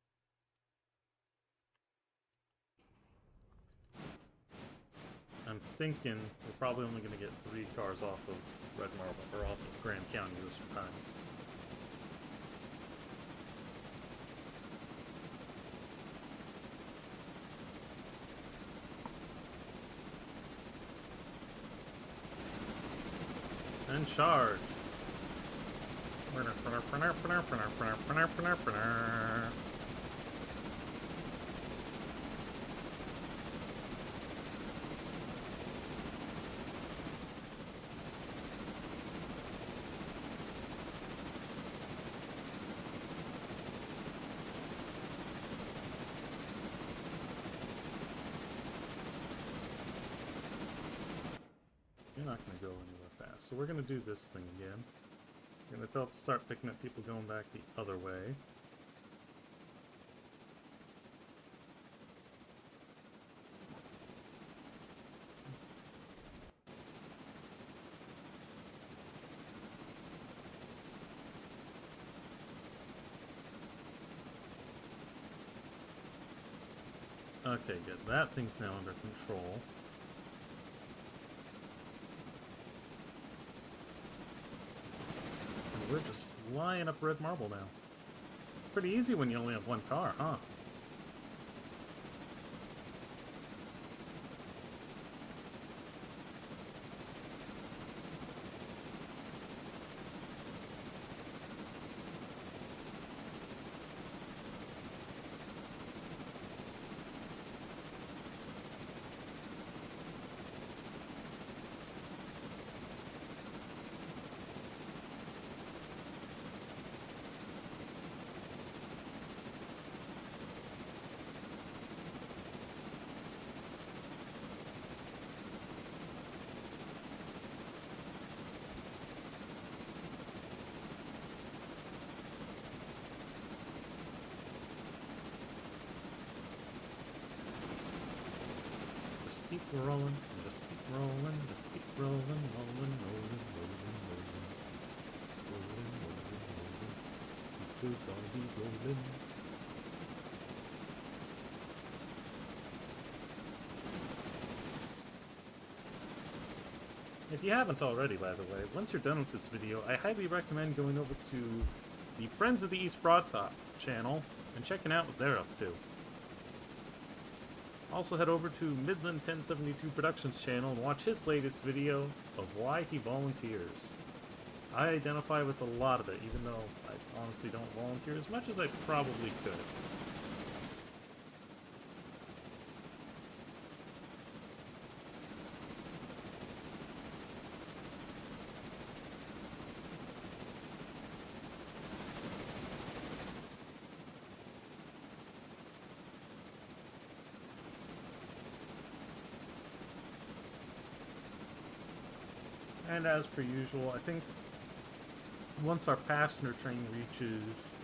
I'm thinking we're probably only going to get 3 cars off of Red Marble, or off of Grand County this time. And charge! You're not going to go anywhere fast, so we're going to do this thing again. We're going to start picking up people going back the other way. Okay, good. That thing's now under control. And we're just flying up Red Marble now. It's pretty easy when you only have one car, huh? Keep rolling, just keep rolling, just keep rolling, rolling, rolling, rolling, rolling, rolling, rolling, rolling. Keep those doggies rolling. If you haven't already, by the way, once you're done with this video, I highly recommend going over to the Friends of the East Broadtop channel and checking out what they're up to. Also head over to Midland 1072 Productions channel and watch his latest video of why he volunteers. I identify with a lot of it, even though I honestly don't volunteer as much as I probably could. And as per usual, I think once our passenger train reaches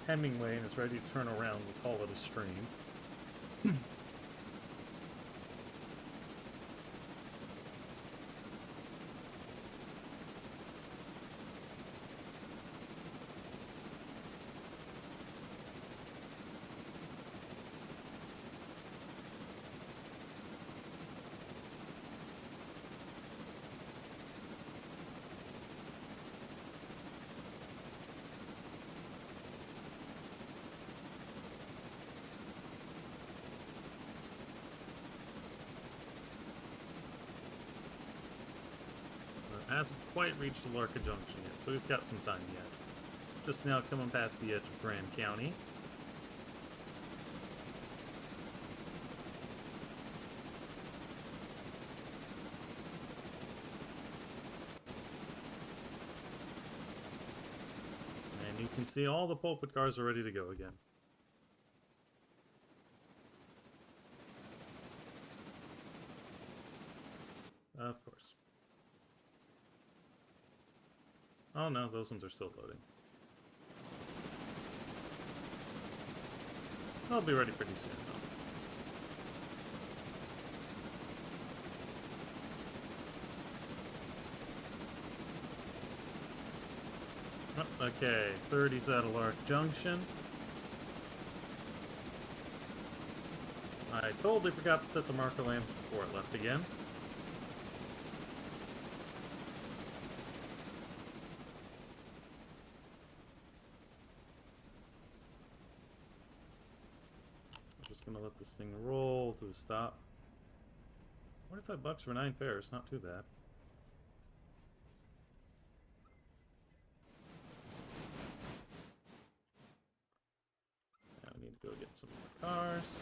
Hemingway and is ready to turn around, we'll call it a stream. Hasn't quite reached the Larka Junction yet, so we've got some time yet. Just now coming past the edge of Grand County. can see all the pulpwood cars are ready to go again. Of course. Oh no, those ones are still loading. They'll be ready pretty soon, though. Oh, okay, 30's at Alark Junction. I totally forgot to set the marker lamps before it left again. Just gonna let this thing roll to a stop. $45 for 9 fares, not too bad. Now we need to go get some more cars.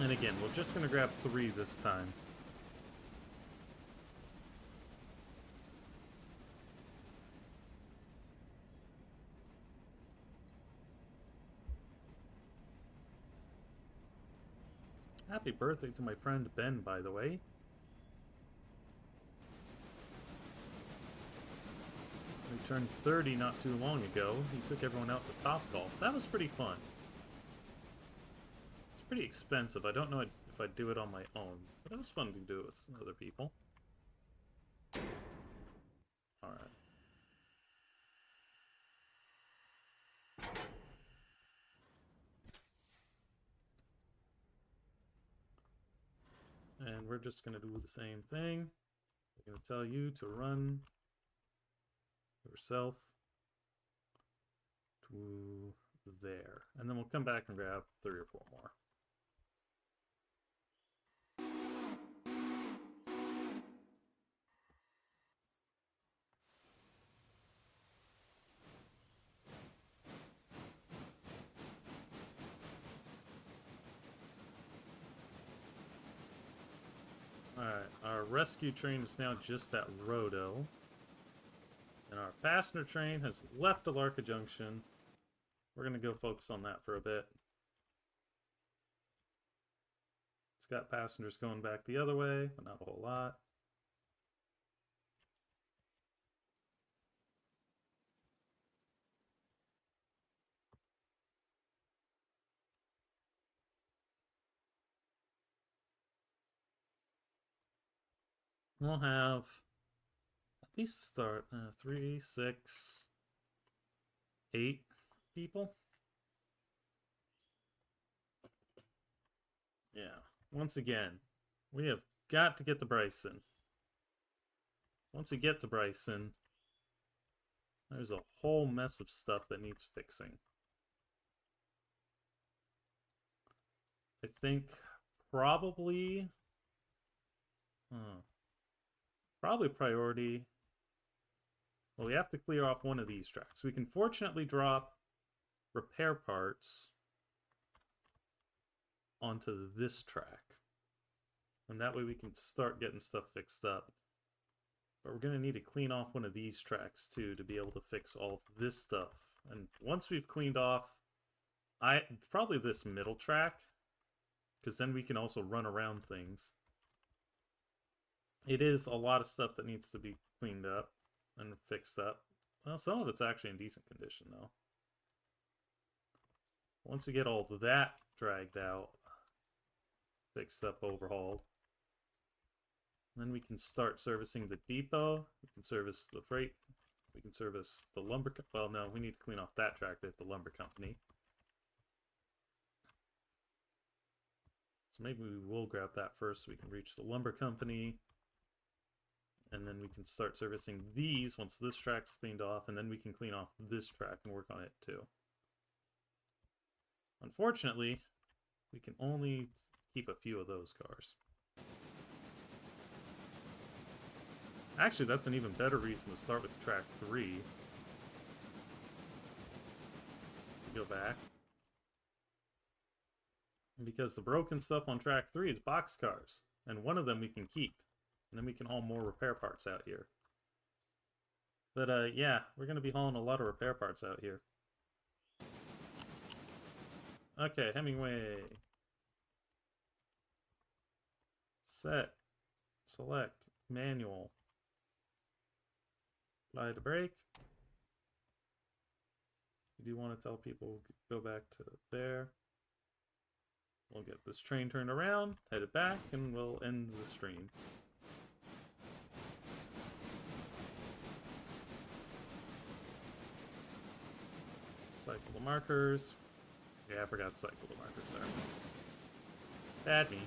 And again, we're just gonna grab 3 this time. Happy birthday to my friend Ben, by the way. He turned 30 not too long ago. He took everyone out to Topgolf. That was pretty fun. It's pretty expensive. I don't know if I'd do it on my own, but it was fun to do it with other people. Alright. And we're just going to do the same thing. We're going to tell you to run yourself to there. And then we'll come back and grab 3 or 4 more. Alright, our rescue train is now just at Rodo. And our passenger train has left Alarka Junction. We're going to go focus on that for a bit. It's got passengers going back the other way, but not a whole lot. We'll have at least start 3, 6, 8 people. Yeah. Once again, we have got to get to Bryson. Once we get to Bryson, there's a whole mess of stuff that needs fixing. I think probably priority. Well, we have to clear off one of these tracks. We can fortunately drop repair parts onto this track. And that way we can start getting stuff fixed up. But we're going to need to clean off one of these tracks too to be able to fix all of this stuff. And once we've cleaned off, probably this middle track, because then we can also run around things. It is a lot of stuff that needs to be cleaned up and fixed up. Well, some of it's actually in decent condition, though. Once we get all of that dragged out, fixed up, overhauled, then we can start servicing the depot. We can service the freight. We can service the lumber... Well, no, we need to clean off that track at the lumber company. So maybe we will grab that first so we can reach the lumber company. And then we can start servicing these once this track's cleaned off, and then we can clean off this track and work on it too. Unfortunately, we can only keep a few of those cars. Actually, that's an even better reason to start with track 3. Go back. Because the broken stuff on track 3 is boxcars, and one of them we can keep. And then we can haul more repair parts out here. But yeah, we're gonna be hauling a lot of repair parts out here. Okay, Hemingway. Set. Select. Manual. Apply the brake. You do want to tell people go back to there. We'll get this train turned around, head it back, and we'll end the stream. Cycle the markers. Yeah, I forgot to cycle the markers there. Bad me.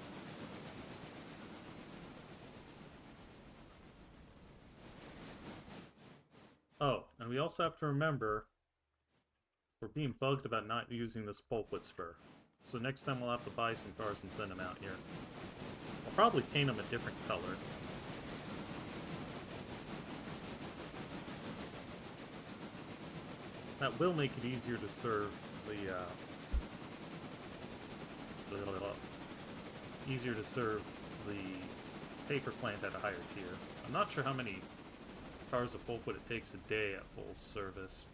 Oh, and we also have to remember we're being bugged about not using this pulpwood spur. So next time we'll have to buy some cars and send them out here. I'll probably paint them a different color. That will make it easier to serve the paper plant at a higher tier. I'm not sure how many cars of pulpwood it takes a day at full service.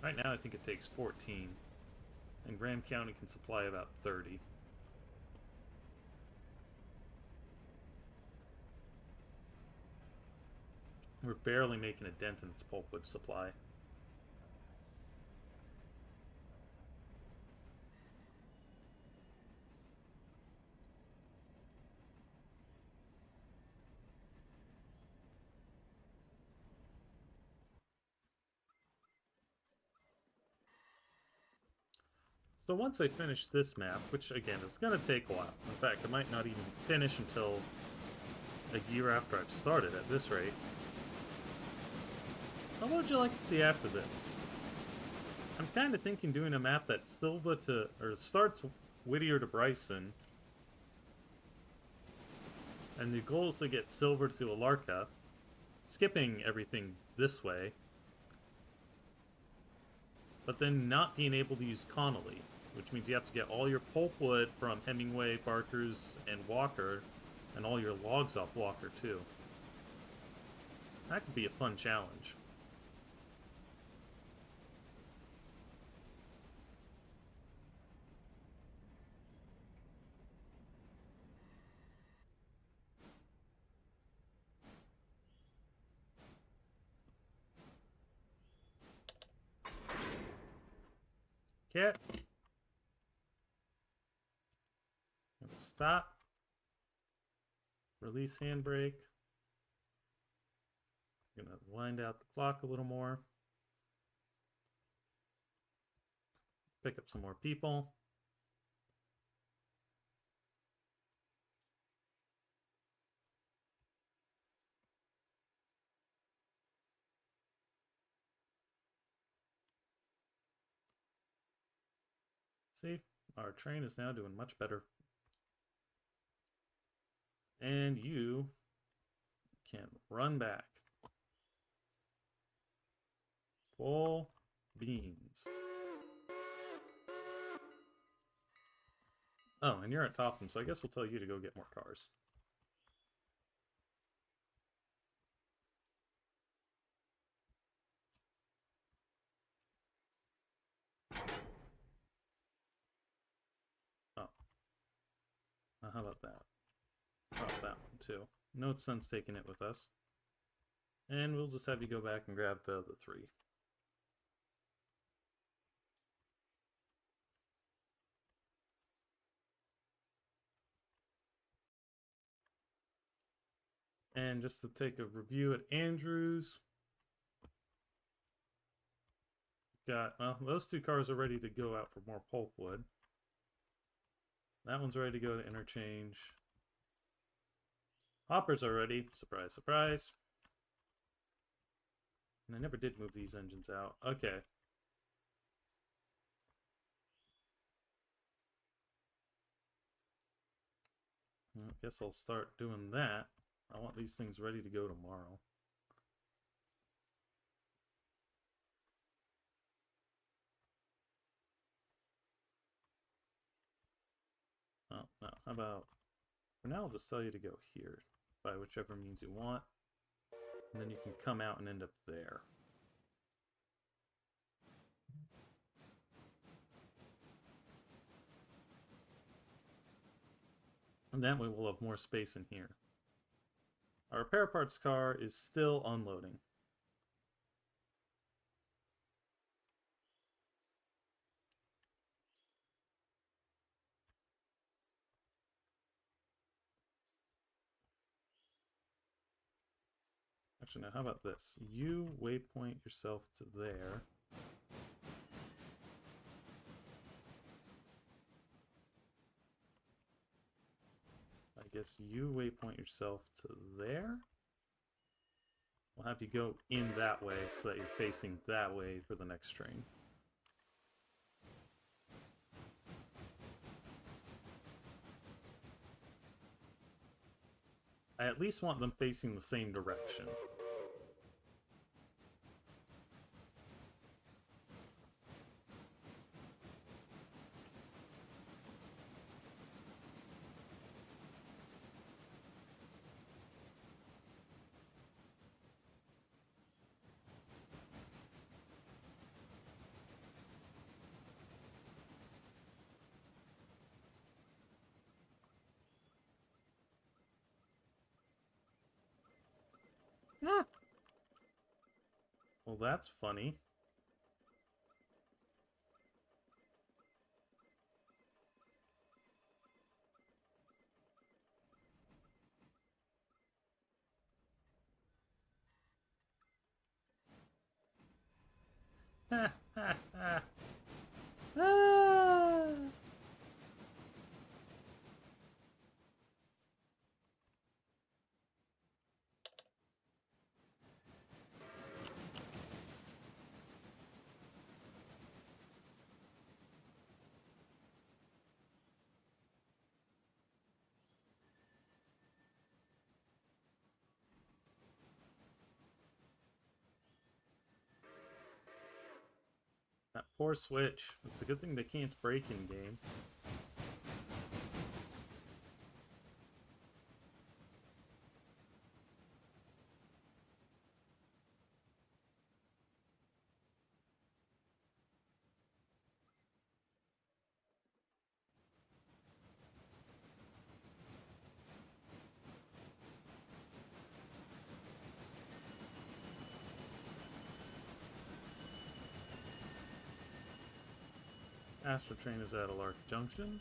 Right now I think it takes 14, and Graham County can supply about 30. We're barely making a dent in its pulpwood supply. So once I finish this map, which again is going to take a while, in fact I might not even finish until a year after I've started at this rate. What would you like to see after this? I'm kind of thinking doing a map that's Silva to, or starts Whittier to Bryson, and the goal is to get Silver to Alarka, skipping everything this way, but then not being able to use Connolly, which means you have to get all your pulpwood from Hemingway, Barkers, and Walker, and all your logs off Walker, too. That could be a fun challenge. Okay. Stop. Release handbrake. I'm gonna wind out the clock a little more. Pick up some more people. See, our train is now doing much better. And you can run back. Full beans. Oh, and you're at Topham, so I guess we'll tell you to go get more cars. Oh. How about that? How about that one, too? No sense taking it with us. And we'll just have you go back and grab the other 3. And just to take a review at Andrews, got, well, those 2 cars are ready to go out for more pulpwood. That one's ready to go to interchange. Hoppers are ready. Surprise, surprise. And I never did move these engines out. Okay. Well, I guess I'll start doing that. I want these things ready to go tomorrow. Oh, no. How about... For now, I'll just tell you to go here, by whichever means you want. And then you can come out and end up there. And that way we'll have more space in here. Our repair parts car is still unloading. Actually, now how about this? You waypoint yourself to there. I guess you waypoint yourself to there. We'll have you go in that way so that you're facing that way for the next train. I at least want them facing the same direction. Ah. Well, that's funny. Ha ha ha. Ah. That poor Switch. It's a good thing they can't break in game. Astro Train is at Alark Junction.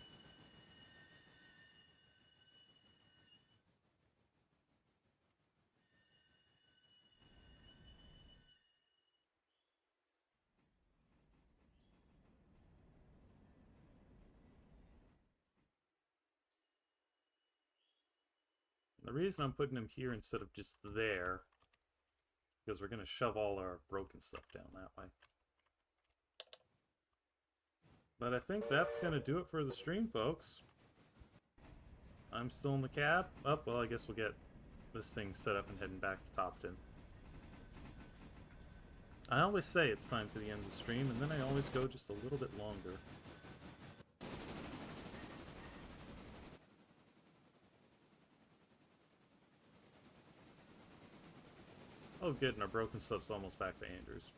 The reason I'm putting him here instead of just there is because we're going to shove all our broken stuff down that way. But I think that's going to do it for the stream, folks. I'm still in the cab. Oh, well, I guess we'll get this thing set up and heading back to Topton. I always say it's time to the end of the stream, and then I always go just a little bit longer. Oh, good, and our broken stuff's almost back to Andrews.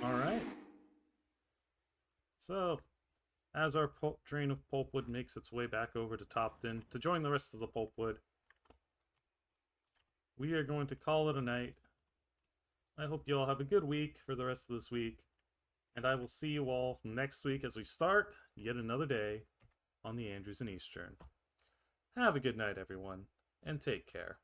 Alright. So, as our train of pulpwood makes its way back over to Topton to join the rest of the pulpwood, we are going to call it a night. I hope you all have a good week for the rest of this week, and I will see you all next week as we start yet another day on the Andrews and Eastern. Have a good night, everyone, and take care.